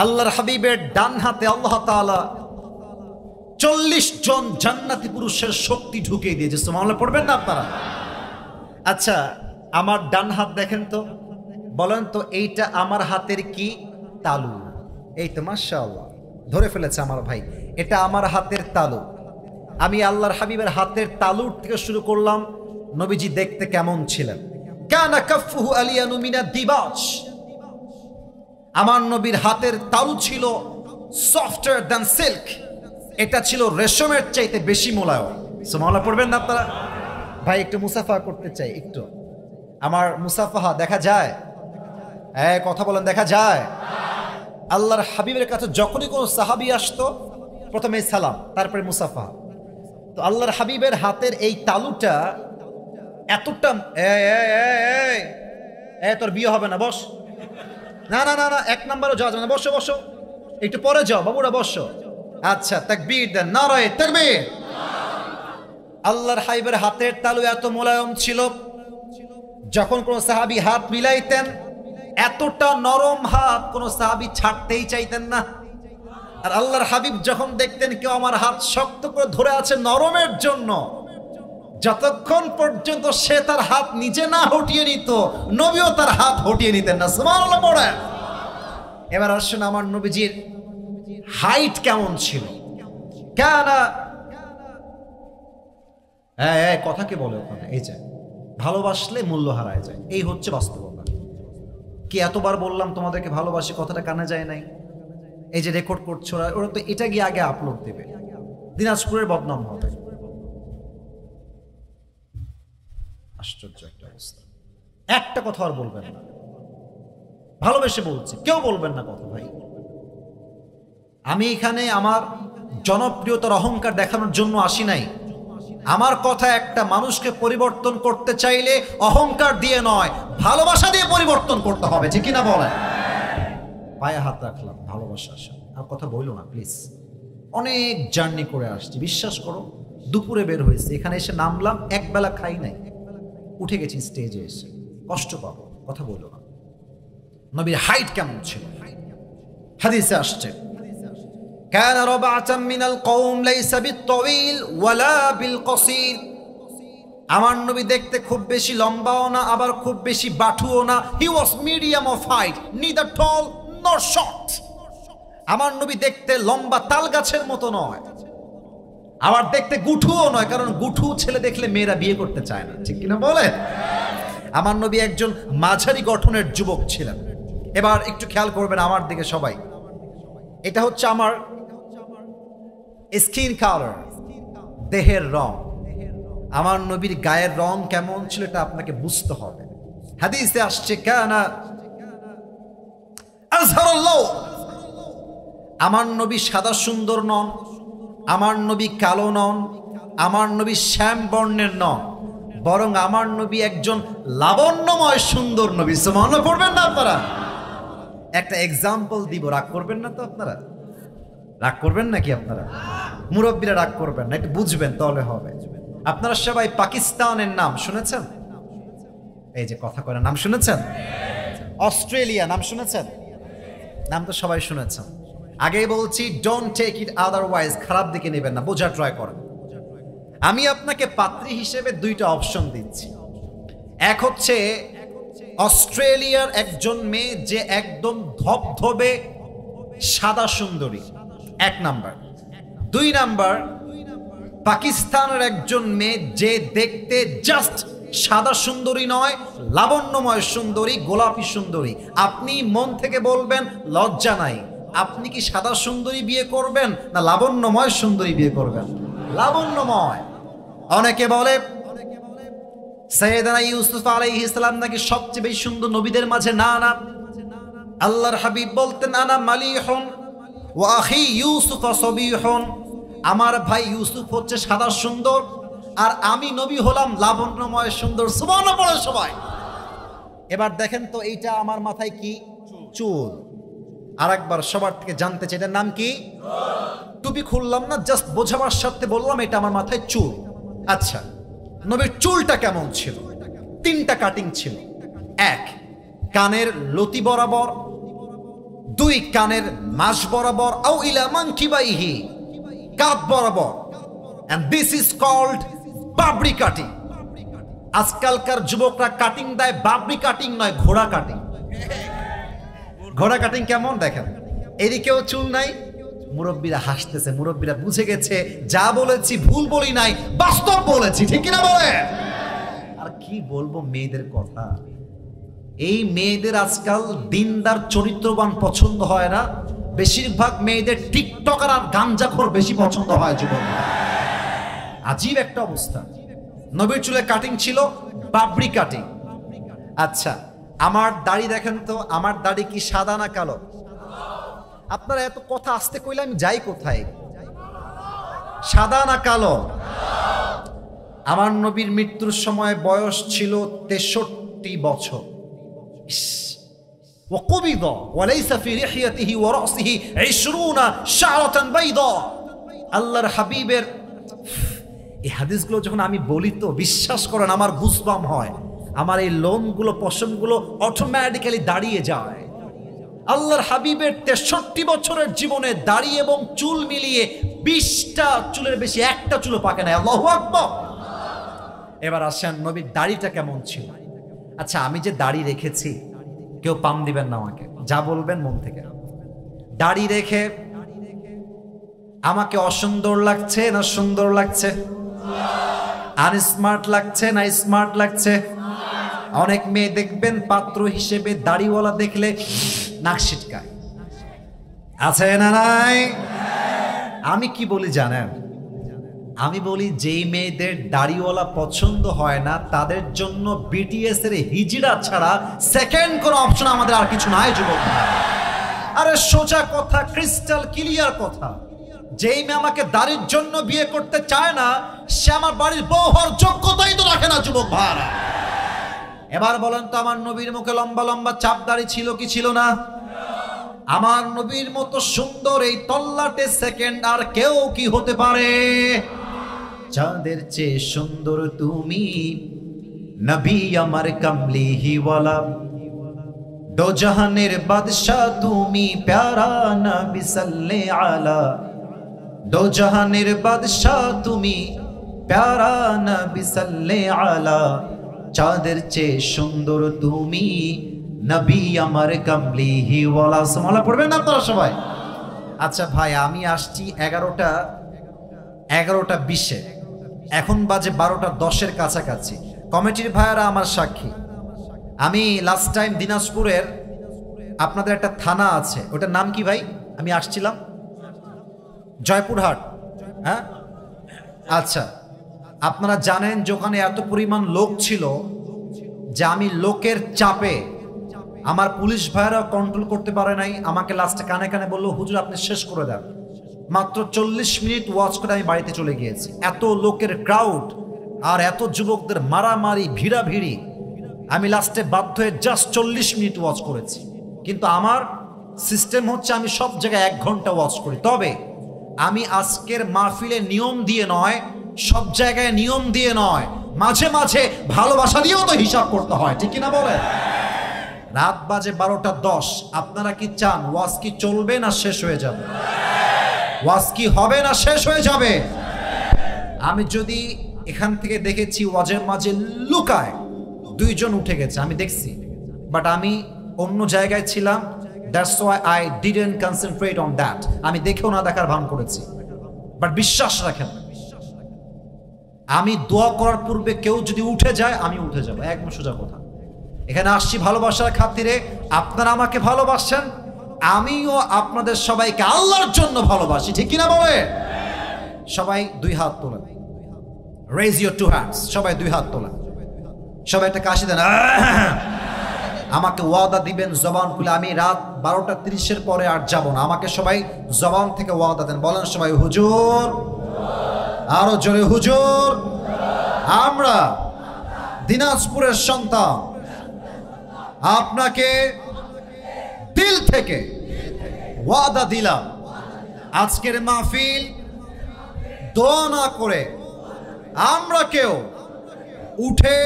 আল্লাহর হাবিবের ডান হাতে আল্লাহ তাআলা 40 জন জান্নাতি পুরুষের শক্তি ঢুকিয়ে দিয়েছে। সুবহানাল্লাহ পড়বেন না আপনারা? আচ্ছা, আমার ডান হাত দেখেন তো, বলেন তো এইটা আমার হাতের কি? তালু। এই তো মাশাআল্লাহ ধরে ফেলেছে আমার ভাই, এটা আমার হাতের তালু। আমি আল্লাহর হাবিবের হাতের তালুর থেকে শুরু করলাম। নবীজি দেখতে কেমন ছিলেন? কানা কাফফুহু আলিয়ানু মিনাদ দিবাজ। আমার নবীর হাতের তালু ছিল সফটার দ্যান সিল্ক, এটা ছিল রেশমের চাইতে বেশি মোলায়েম। সুবহানাল্লাহ পড়বেন না আপনারা? ভাই একটু মুসাফা করতে চাই, একটু আমার মুসাফাহা দেখা যায়? হ্যাঁ কথা বলেন, দেখা যায়? আল্লাহর হাবিবের কাছে যখনই কোনো সাহাবী আসতো প্রথমে সালাম, তারপরে মুসাফা। তো আল্লাহর হাবিবের হাতের এই তালুটা এতটা, তোর বিয়ে হবে না, বস। না না না না, এক নম্বরও যাওয়া যাবে না, বসো বসো, একটু পরে যাও বাবুরা, বসো। আচ্ছা তাকবীর দেন, নারায়ে তাকবীর। আল্লাহর হাবিবের হাতের তালু এত মোলায়েম ছিল, যখন কোন সাহাবী হাত মিলাইতেন এতটা নরম হাত কোন সাহাবী ছাড়তেই চাইতেন না। আর আল্লাহর হাবিব যখন দেখতেন কেউ আমার হাত শক্ত করে ধরে আছে নরমের জন্য, যতক্ষণ পর্যন্ত সে তার হাত নিজে না হটিয়ে নিত, নবীও তার হাত হটিয়ে নিতেন না। সুবহানাল্লাহ পড়ে। এবার আসুন আমার নবীজির হাইট কেমন ছিল? কানা, কথা কে বলে ওখানে? এই যে ভালোবাসলে মূল্য হারায় যায়, এই হচ্ছে বাস্তবতা। কি এতবার বললাম তোমাদেরকে ভালোবাসি, কথাটা কানে যায় নাই? এই যে রেকর্ড করছো ওরা তো এটা গিয়ে আগে আপলোড দেবে, দিনাজপুরের বদনাম হবে। আশ্চর্য একটা অবস্থা। একটা কথা আর বলবেন না, ভালোবেসে বলছি, কেউ বলবেন না কথা। ভাই আমি এখানে আমার জনপ্রিয়তার অহংকার দেখানোর জন্য আসি নাই। আমার কথা একটা মানুষকে পরিবর্তন করতে চাইলে অহংকার দিয়ে নয়, ভালোবাসা দিয়ে পরিবর্তন করতে হবে, ঠিক কিনা বলেন? পায়ে হাত রাখলাম, ভালোবাসা আসে। আর কথা বইলো না প্লিজ। অনেক জার্নি করে আসছি, বিশ্বাস করো। দুপুরে বের হয়েছে, এখানে এসে নামলাম, একবেলা খাই নাই, উঠে গেছি স্টেজে এসে, কষ্ট পাবো, কথা বইলো না। নবীর হাইট কেমন ছিল? হাদিসে আসছে كان ربعة من القوم ليس بالطويل ولا بالقصير। আমার নবী দেখতে খুব বেশি লম্বাও না, আবার খুব বেশি বাটুও না। হি ওয়াজ মিডিয়াম অফ হাইট, নিদার টল নর শর্ট। আমার নবী দেখতে লম্বা তাল গাছের মতো নয়, আবার দেখতে গুঠুও নয়, কারণ গুঠু ছেলে দেখলে মেয়েরা বিয়ে করতে চায় না, ঠিক কিনা বলে? আমার নবী একজন মাঝারি গঠনের যুবক ছিলেন। এবার একটু খেয়াল করবেন আমার দিকে সবাই। এটা হচ্ছে আমার স্কিন কালার, দেহের রং। আমার নবীর গায়ের রং কেমন ছিল এটা আপনাকে বুঝতে হবে। হাদিসে আসছে কানা আযহারাল্লাহ। আমার নবী সাদা সুন্দর নন, আমার নবী কালো নন, আমার নবী শ্যাম বর্ণের নন, বরং আমার নবী একজন লাবণ্যময় সুন্দর নবী। সুবহানাল্লাহ পড়বেন না আপনারা? একটা এক্সাম্পল দিব, রাগ করবেন না তো আপনারা? রাগ করবেন নাকি আপনারা? মুরব্বীরা রাগ করবেন না, একটু বুঝবেন তাহলে হবে। আপনারা সবাই পাকিস্তানের নাম শুনেছেন? এই যে কথা করে, নাম শুনেছেন? অস্ট্রেলিয়া নাম শুনেছেন? নাম তো সবাই শুনেছেন। আগেই বলছি, ডোন্ট টেক ইট আদারওয়াইজ, খারাপ দিকে নেবেন না, বোঝা ট্রাই করেন। আমি আপনাকে পাত্রী হিসেবে দুইটা অপশন দিচ্ছি। এক হচ্ছে অস্ট্রেলিয়ার একজন মেয়ে যে একদম ধবধবে সাদা সুন্দরী, এক নাম্বার। দুই নাম্বার পাকিস্তানের একজন মেয়ে যে দেখতে জাস্ট সাদা সুন্দরী নয়, লাবণ্যময় সুন্দরী, গোলাপী সুন্দরী। আপনি মন থেকে বলবেন লজ্জা নাই, আপনি কি সাদা সুন্দরী বিয়ে করবেন না লাবণ্যময় সুন্দরী বিয়ে করবেন? লাবণ্যময়। অনেকে বলে সাইয়েদনা ইউসুফ আলাইহিস সালাম নাকি সবচেয়ে বেশি সুন্দর নবীদের মাঝে। না না, আল্লাহর হাবিব বলতেন আনা মালিহুন ওয়া আখি ইউসুফ সাবিহুন। আমার ভাই ইউসুফ হচ্ছে সাদা সুন্দর, আর আমি নবী হলাম লাবণ্যময় সুন্দর। সুবহানাল্লাহ পড়ে সবাই। এবার দেখেন তো এইটা আমার মাথায় কি? চুল। আরেকবার সবার থেকে জানতে চাই এটার নাম কি? টুপি খুললাম না, জাস্ট বোঝাবার স্বার্থে বললাম এটা আমার মাথায় চুল। আচ্ছা, নবীর চুলটা কেমন ছিল? তিনটা কাটিং ছিল। এক, কানের লতি বরাবর। দুই, কানের মাস বরাবর। আও ইলা মানকিবাইহি, কাঁধ বরাবর। And this is called babri cutting. আজকালকার যুবকরা কাটিং দেয় বাবরি কাটিং নয়, ঘোড়া কাটিং। ঘোড়া কাটিং কেমন দেখেন, এদিকেও চুল নাই, মুরব্বীরা হাসতেছে, মুরব্বীরা বুঝে গেছে যা বলেছি ভুল বলি নাই, বাস্তব বলেছি, ঠিক কিনা বলে। আর কি বলবো মেয়েদের কথা, এই মেয়েদের আজকাল দিনদার চরিত্রবান পছন্দ হয় না, বেশিরভাগ মেয়েদের টিকটকার আর গাঞ্জাখোর বেশি পছন্দ হয় যুবক। আজীব একটা অবস্থা। নবীর চুলে কাটিং ছিল বাবরি কাটিং। আচ্ছা, আমার দাড়ি দেখেন তো, আমার দাড়ি কি সাদা না কালো? আপনারা এত কথা আসতে কইলে আমি যাই কোথায়? সাদা না কালো? আমার নবীর মৃত্যুর সময় বয়স ছিল 63 বছর। وقبض وليس في لحيته ورأسه 20 شعرة بيضاء। আল্লাহর হাবিবের এই হাদিসগুলো যখন আমি বলি তো বিশ্বাস করেন আমার গুসবাম হয়, আমার এই লোমগুলো পশমগুলো অটোমেটিক্যালি দাঁড়িয়ে যায়। আল্লাহর হাবিবের 63 বছরের জীবনে দাড়ি এবং চুল মিলিয়ে 20টা চুলের বেশি একটা চুলও পাকে নাই। আল্লাহু আকবার। এবার আসেন নবীর দাড়িটা কেমন ছিল। আচ্ছা, আমি যে দাড়ি রেখেছি, কেউ পাম দিবেন না আমাকে, যা বলবেন মন থেকে। দাড়ি রেখে আমাকে অসুন্দর লাগছে না সুন্দর লাগছে? আনস্মার্ট লাগছে না স্মার্ট লাগছে? অনেক মেয়ে দেখবেন পাত্র হিসেবে দাড়িওয়ালা দেখলে নাক ছিটকায়, আছে না নাই? আমি কি বলি জানেন? আমি বলি যেই মেয়েদের দাড়িওয়ালা পছন্দ হয় না তাদের জন্য বিটিএস এর হিজড়া ছাড়া সেকেন্ড কোন অপশন আমাদের আর কিছু নাই যুবক। আরে সোজা কথা, ক্রিস্টাল ক্লিয়ার কথা, যেই মেয়ে আমাকে দাড়ির জন্য বিয়ে করতে চায় না সে আমার বাড়ির বউ হওয়ার যোগ্যতাই তো রাখে না যুবক ভাইরা। এবার বলেন তো আমার নবীর মুখে লম্বা লম্বা চাপ দাড়ি ছিল কি ছিল না? আমার নবীর মতো সুন্দর এই তল্লাটে সেকেন্ড আর কেউ কি হতে পারে? চাঁদের চেয়ে সুন্দর তুমি, নবী আমার কামলিহি ওয়ালা, দো জাহানের বাদশাহ তুমি, প্যারা নবী সাল্লে আলা, দো জাহানের বাদশাহ তুমি, প্যারা নবী সাল্লে আলা, চাঁদের চেয়ে সুন্দর তুমি, নবী আমার কামলিহি ওয়ালা। সুবহানাল্লাহ পড়বেন না আপনারা সবাই? আচ্ছা ভাই, আমি আসছি 11টা 20-এ, এখন বাজে 12টা 10-এর কাছাকাছি। কমিটির ভাইয়ারা আমার সাক্ষী। আমি লাস্ট টাইম দিনাজপুরের আপনাদের একটা থানা আছে, ওটার নাম কি ভাই? আমি আসছিলাম জয়পুরহাট। হ্যাঁ, আচ্ছা, আপনারা জানেন যে ওখানে এত পরিমাণ লোক ছিল যে আমি লোকের চাপে আমার পুলিশ ভাইরা কন্ট্রোল করতে পারে নাই। আমাকে লাস্টে কানে কানে বললো, হুজুর আপনি শেষ করে দেন। মাত্র 40 মিনিট ওয়াচ করে আমি বাড়িতে চলে গিয়েছি। এত লোকের ক্রাউড আর এত যুবকদের মারামারি ভিড়াভিড়ি, আমি লাস্টে বাধ্য হয়ে জাস্ট 40 মিনিট ওয়াচ করেছি। কিন্তু আমার সিস্টেম হচ্ছে আমি সব জায়গায় 1 ঘন্টা ওয়াচ করি। তবে আমি আজকের মাহফিলে নিয়ম দিয়ে নয়, সব জায়গায় নিয়ম দিয়ে নয়, মাঝে মাঝে ভালোবাসা দিয়েও তো হিসাব করতে হয়, ঠিক কিনা বলে? রাত বাজে 12টা 10, আপনারা কি চান ওয়াজ কি চলবে না শেষ হয়ে যাবে? ওয়াজ কি হবে না শেষ হয়ে যাবে? আমি যদি এখান থেকে দেখেছি ওয়াজের মাঝে লুকায় 2 জন উঠে গেছে, আমি দেখছি, বাট আমি অন্য জায়গায় ছিলাম, that's why I didn't concentrate on that. আমি দেখেও না দেখার ভান করেছি। বাট বিশ্বাস রাখেন, আমি দোয়া করার পূর্বে কেউ যদি উঠে যায় আমি উঠে যাব, একদম সোজা কথা। এখানে আসছি ভালোবাসার খাতিরে, আপনারা আমাকে ভালোবাসেন, আমিও আপনাদের সবাইকে আল্লাহর জন্য ভালোবাসি, ঠিক কিনা বলে? সবাই 2 হাত তোলেন, রেজ ইউর 2 হ্যান্ডস, সবাই 2 হাত তোলেন, সবাই একটা কাশি দেন। আমাকে ওয়াদা দিবেন জবান খুলে, আমি রাত 12টা 30-এর পরে আর যাব না। আমাকে সবাই জবান থেকে ওয়াদা দেন, বলেন সবাই হুজুর, আরো জোরে হুজুর, আমরা দিনাজপুরের সন্তান আপনাকে দিল থেকে ওয়াদা দিলাম, আজকের মাহফিল দোয়া না করে আমরা কেউ উঠে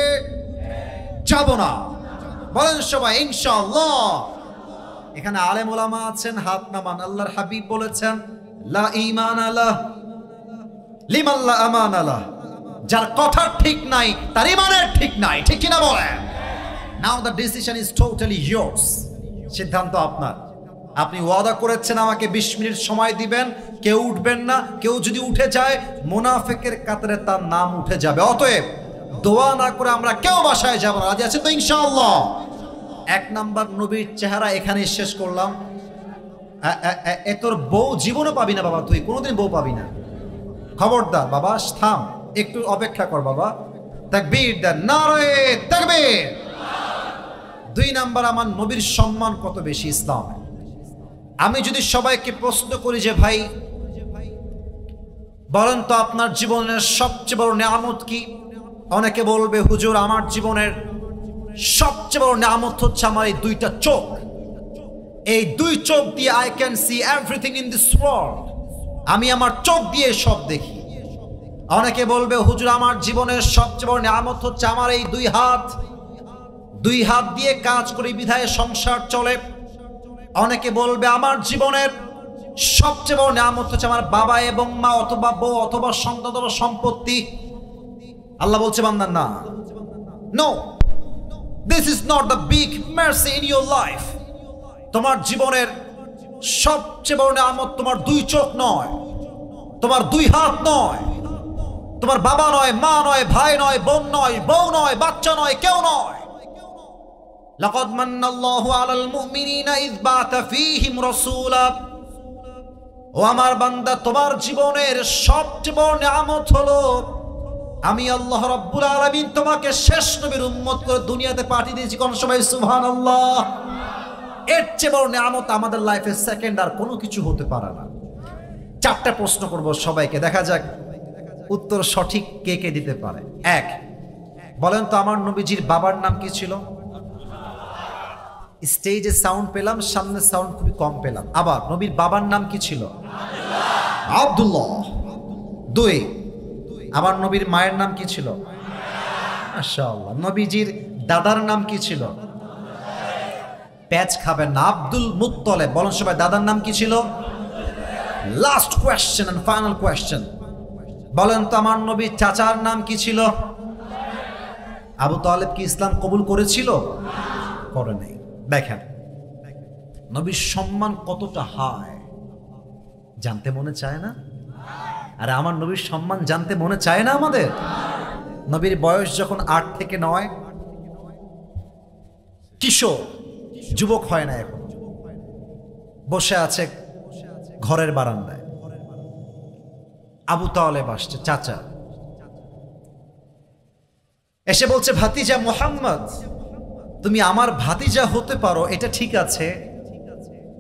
যাব না। বলেন সবাই ইনশাআল্লাহ। এখানে আলেম ওলামা আছেন, হাত নামান। আল্লাহর হাবিব বলেছেন, লা ঈমান আলাহ লিমান লা আমান আলাহ, যার কথা ঠিক নাই তার ঈমানের ঠিক নাই, ঠিক কিনা বলেন? Now the decision is totally yours, সিদ্ধান্ত আপনার। আপনি ওয়াদা করেছেন আমাকে 20 মিনিট সময় দিবেন, কেউ উঠবেন না, কেউ যদি উঠে যায় মুনাফিকের কাতারে তার নাম উঠে যাবে। অতএব দোয়া না করে আমরা কেউ বাসায় যাব না। রাজি আছেন তো ইনশাআল্লাহ? 1 নাম্বার নবীর চেহারা এখানে শেষ করলাম। এ তোর বউ জীবনও পাবি না বাবা, তুই কোনোদিন বউ পাবি না, খবরদার বাবা, থাম, একটু অপেক্ষা কর বাবা। তাকবীর দেন, নারে তাকবীর। 2 নাম্বার, আমার নবীর সম্মান কত বেশি ইসলামে। আমি যদি সবাইকে প্রশ্ন করি যে ভাই বলেন তো আপনার জীবনের সবচেয়ে বড় নিয়ামত কি, অনেকে বলবে হুজুর আমার জীবনের সবচেয়ে বড় নিয়ামত হচ্ছে আমার এই 2টা চোখ, এই 2 চোখ দিয়ে I can see everything in this world, আমি আমার চোখ দিয়ে সব দেখি। অনেকে বলবে হুজুর আমার জীবনের সবচেয়ে বড় নিয়ামত হচ্ছে আমার এই 2 হাত, 2 হাত দিয়ে কাজ করি বিধায় সংসার চলে। অনেকে বলবে আমার জীবনের সবচেয়ে বড় নিয়ামত হচ্ছে আমার বাবা এবং মা, অথবা বউ, অথবা সন্তান, অথবা সম্পত্তি। আল্লাহ বলছে বান্দা না, no, this is not the big mercy in your life. তোমার জীবনের সবচেয়ে বড় নিয়ামত তোমার 2 চোখ নয়, তোমার 2 হাত নয়, তোমার বাবা নয়, মা নয়, ভাই নয়, বোন নয়, বউ নয়, বাচ্চা নয়, কেউ নয়। লাকাদ মান্নাল্লাহু আলাল মুমিনিনা ইয বা'আথা ফীহিম রাসূলা। ও আমার বান্দা, তোমার জীবনের সবচেয়ে বড় নিয়ামত হলো আমি আল্লাহ রাব্বুল আলামিন তোমাকে শেষ নবীর উম্মত করে দুনিয়াতে পাঠিয়ে দিয়েছি। কোন সবাই সুবহানাল্লাহ। এর চেয়ে বড় নিয়ামত আমাদের লাইফে সেকেন্ড আর কোনো কিছু হতে পারে না। 4টা প্রশ্ন করব সবাইকে, দেখা যাক উত্তর সঠিক কে কে দিতে পারে। 1, বলেন তো আমার নবীজির বাবার নাম কি ছিল? স্টেজে সাউন্ড পেলাম, সামনে সাউন্ড খুবই কম পেলাম। আবার নবীর বাবার নাম কি ছিল? আব্দুল্লাহ। 2, আমার নবীর মায়ের নাম কি ছিল? মাশাআল্লাহ। নবীজির দাদার নাম কি ছিল? প্যাচ খাবেন না, আব্দুল মুত্তালিব। বলেন সবাই, দাদার নাম কি ছিল? Last question and final question, বলেন তো আমার নবীর চাচার নাম কি ছিল? আবু তালেব কি ইসলাম কবুল করেছিল? করে নাই। দেখেন নবীর সম্মান কতটা হাই, জানতে মনে চায় না? আরে আমার নবীর সম্মান জানতে মনে চায় না আমাদের? নবীর বয়স যখন 8 থেকে 9, কিশোর, যুবক হয় না এখন, বসে আছে ঘরের বারান্দায়। আবু তালেব আসছে, চাচা, এসে বলছে ভাতিজা মুহাম্মদ, তুমি আমার ভাতিজা হতে পারো এটা ঠিক আছে,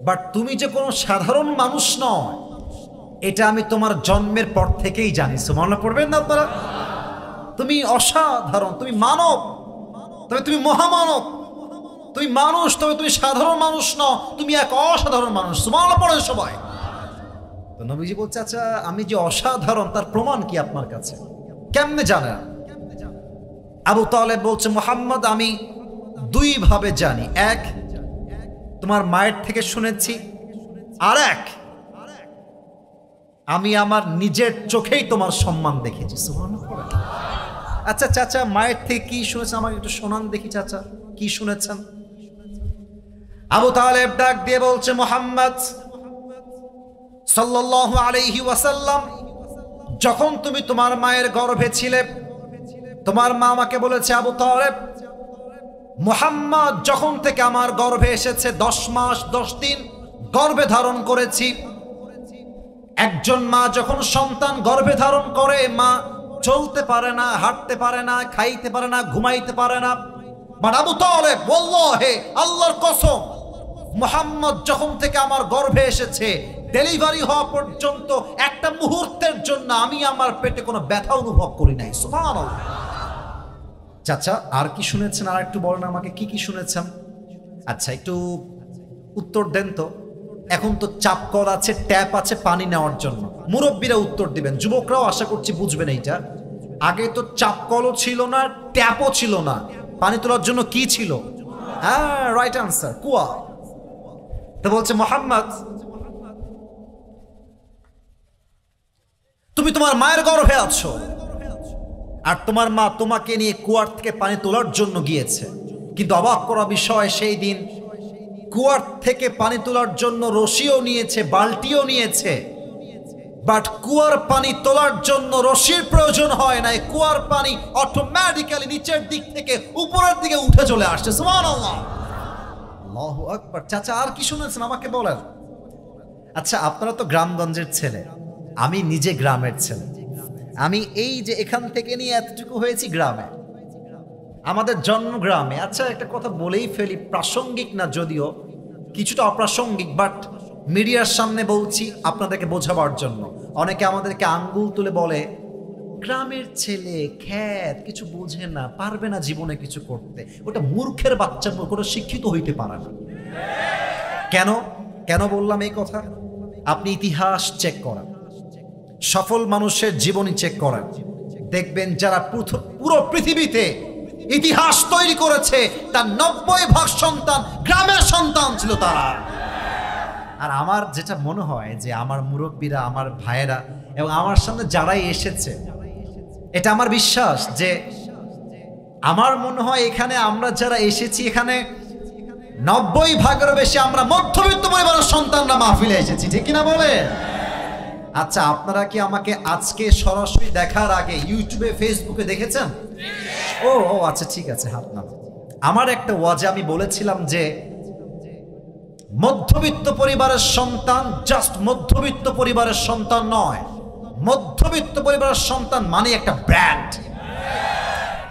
বাট তুমি যে কোনো সাধারণ মানুষ নয় এটা আমি তোমার জন্মের পর থেকেই জানি। সুবহানাল্লাহ পড়বেন না আপনারা? তুমি অসাধারণ, তুমি মানব, তবে তুমি মহামানব, তুমি মানুষ, তবে তুমি সাধারণ মানুষ নও, তুমি এক অসাধারণ মানুষ। সুবহানাল্লাহ পড়েন সবাই। তো নবীজি বলছে আচ্ছা আমি যে অসাধারণ তার প্রমাণ কি আপনার কাছে, কেমনে জানেন? আবু তালেব বলছে মুহাম্মদ আমি 2 ভাবে জানি। 1, তোমার মায়ের থেকে শুনেছি, আর 1, আমি আমার নিজের চোখেই তোমার সম্মান দেখেছি। সুবহানাল্লাহ। আচ্ছা চাচা মায়ের থেকে কি শুনেছেন আমাকে একটু শোনান দেখি, চাচা কি শুনেছেন? আবু তালেব ডাক দিয়ে বলছে মুহাম্মদ সাল্লাল্লাহু আলাইহি ওয়াসাল্লাম, যখন তুমি তোমার মায়ের গর্ভে ছিলে তোমার মা আমাকে বলেছে আবু তালেব মুহাম্মদ যখন থেকে আমার গর্ভে এসেছে 10 মাস 10 দিন গর্ভে ধারণ করেছি। একজন মা যখন সন্তান গর্ভে ধারণ করে মা চলতে পারে না, হাঁটতে পারে না, খাইতে পারে না, ঘুমাইতে পারে না। বাট আবু তালেব ওয়াল্লাহি আল্লাহর কসম মুহাম্মদ যখন থেকে আমার গর্ভে এসেছে ডেলিভারি হওয়া পর্যন্ত একটা মুহূর্তের জন্য আমি আমার পেটে কোনো ব্যথা অনুভব করি নাই। সুবহানাল্লাহ। চাচা আর কি শুনেছেন, আর একটু বলেন আমাকে কি কি শুনেছেন? আচ্ছা একটু উত্তর দেন তো। এখন তো চাপ কল আছে, ট্যাপ আছে পানি নেওয়ার জন্য, মুরব্বীরা উত্তর দিবেন, যুবকরাও আশা করছি বুঝবেন এইটা। আগে তো চাপ কলও ছিল না, ট্যাপও ছিল না, পানি তোলার জন্য কি ছিল? হ্যাঁ রাইট আনসার, কুয়া। তো বলছে মুহাম্মদ তুমি তোমার মায়ের গর্ভে আছো আর তোমার মা তোমাকে নিয়ে কুয়ার থেকে পানি তোলার জন্য গিয়েছে, কিন্তু অবাক করা বিষয় সেই দিন কুয়ার থেকে পানি তোলার জন্য রশিও নিয়েছে, বালতিও নিয়েছে, বাট কুয়ার পানি তোলার জন্য রশির প্রয়োজন হয় না। কুয়ার পানি অটোমেটিক্যালি নিচের দিক থেকে উপরের দিকে উঠে চলে আসছে। সুবহানাল্লাহ, আল্লাহু আকবার। চাচা আর কি শুনেছেন আমাকে বলেন। আচ্ছা, আপনারা তো গ্রামগঞ্জের ছেলে, আমি নিজে গ্রামের ছেলে। আমি এই যে এখান থেকে নিয়ে এতটুকু হয়েছি গ্রামে, আমাদের জন্ম গ্রামে। আচ্ছা, একটা কথা বলেই ফেলি, প্রাসঙ্গিক না যদিও, কিছুটা অপ্রাসঙ্গিক, বাট মিডিয়ার সামনে বলছি আপনাদেরকে বোঝাবার জন্য। অনেকে আমাদেরকে আঙ্গুল তুলে বলে গ্রামের ছেলে, খ্যাত, কিছু বোঝে না, পারবে না জীবনে কিছু করতে। ওটা মূর্খের বাচ্চা, কোনো শিক্ষিত হইতে পারে না। কেন কেন বললাম এই কথা? আপনি ইতিহাস চেক করেন, সফল মানুষের জীবনী চেক করেন, দেখবেন যারা পুরো পৃথিবীতে ইতিহাস তৈরি করেছে তার 90% সন্তান গ্রামের সন্তান ছিল তারা। আর আমার যেটা মনে হয় যে আমার মুরব্বীরা, আমার ভাইয়েরা এবং আমার সামনে যারাই এসেছে, এটা আমার বিশ্বাস যে আমার মনে হয় এখানে আমরা যারা এসেছি, এখানে 90% বেশি আমরা মধ্যবিত্ত পরিবারের সন্তানরা মাহফিলে এসেছি, ঠিক কিনা বলে? আচ্ছা, আপনারা কি আমাকে আজকে সরাসরি দেখার আগে ইউটিউবে, ফেসবুকে দেখেছেন? ও আচ্ছা, ঠিক আছে, হাত নাম। আমার একটা ওয়াজে আমি বলেছিলাম যে মধ্যবিত্ত পরিবারের সন্তান জাস্ট মধ্যবিত্ত পরিবারের সন্তান নয়, মধ্যবিত্ত পরিবারের সন্তান মানে একটা ব্র্যান্ড।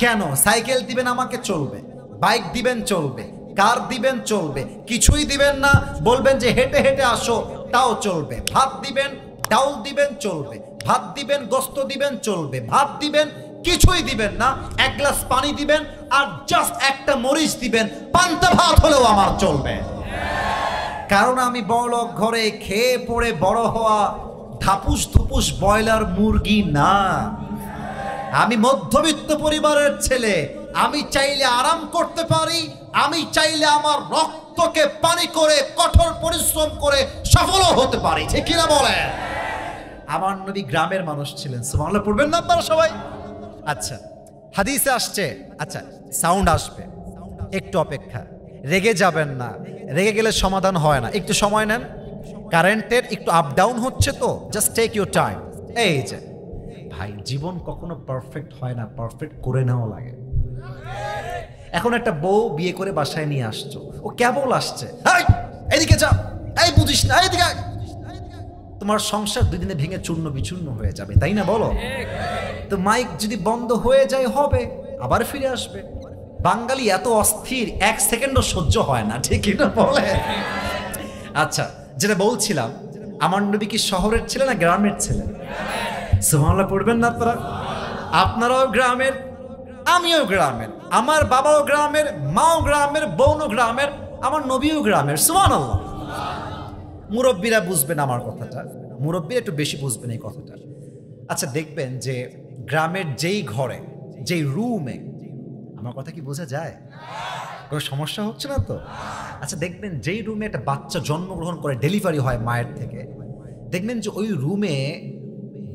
কেন? সাইকেল দিবেন আমাকে, চলবে, বাইক দিবেন চলবে, কার দিবেন চলবে, কিছুই দিবেন না বলবেন যে হেঁটে হেঁটে আসো, তাও চলবে। ভাত দিবেন, ডাউল দিবেন চলবে, ভাত দিবেন, গোস্ত দিবেন চলবে, ভাত দিবেন, কিছুই দিবেন না, এক গ্লাস পানি দিবেন আর জাস্ট একটা মরিচ দিবেন, পান্তা ভাত হলেও আমার চলবে। কারণ আমি বড়লোক ঘরে খেয়ে পড়ে বড় হওয়া ধাপুস ধুপুস ব্রয়লার মুরগি না, আমি মধ্যবিত্ত পরিবারের ছেলে। আমি চাইলে আরাম করতে পারি, আমি চাইলে আমার রক্তকে পানি করে কঠোর পরিশ্রম করে সফলও হতে পারি, ঠিক কিনা বলে? আমার নবী গ্রামের মানুষ ছিলেন। সুবহানাল্লাহ পড়বেন না আপনারা সবাই? আচ্ছা, হাদিসে আসছে, আচ্ছা সাউন্ড আসবে, একটু অপেক্ষা, রেগে যাবেন না, রেগে গেলে সমাধান হয় না, একটু সময় নেন। কারেন্টের একটু আপ ডাউন হচ্ছে তো, জাস্ট টেক ইউর টাইম। এই যে ভাই, জীবন কখনো পারফেক্ট হয় না, পারফেক্ট করে নেওয়া লাগে। এখন একটা বউ বিয়ে করে বাসায় নিয়ে আসছো, ও কেবল আসছে, এদিকে যা, এই বুঝিস না, এদিকে। তোমার সংসার 2 দিনে ভেঙে চূর্ণ বিচূর্ণ হয়ে যাবে, তাই না বলো? তো মাইক যদি বন্ধ হয়ে যায় হবে, আবার ফিরে আসবে। বাঙালি এত অস্থির, 1 সেকেন্ডও সহ্য হয় না, ঠিক না বলে? আচ্ছা, যেটা বলছিলাম, আমার নবী কি শহরের ছেলে না গ্রামের ছেলে? সুবহানাল্লাহ পড়বেন না আপনারা? আপনারাও গ্রামের, আমিও গ্রামের, আমার বাবাও গ্রামের, মাও গ্রামের, বোনও গ্রামের, আমার নবীও গ্রামের। সুবহানাল্লাহ। মুরব্বীরা বুঝবেন আমার কথাটা, মুরব্বীরা একটু বেশি বুঝবেন এই কথাটা। আচ্ছা, দেখবেন যে গ্রামের যেই ঘরে, যেই রুমে, আমার কথা কি বোঝা যায়? কোনো সমস্যা হচ্ছে না তো? আচ্ছা, দেখবেন যেই রুমে একটা বাচ্চা জন্মগ্রহণ করে, ডেলিভারি হয় মায়ের থেকে, দেখবেন যে ওই রুমে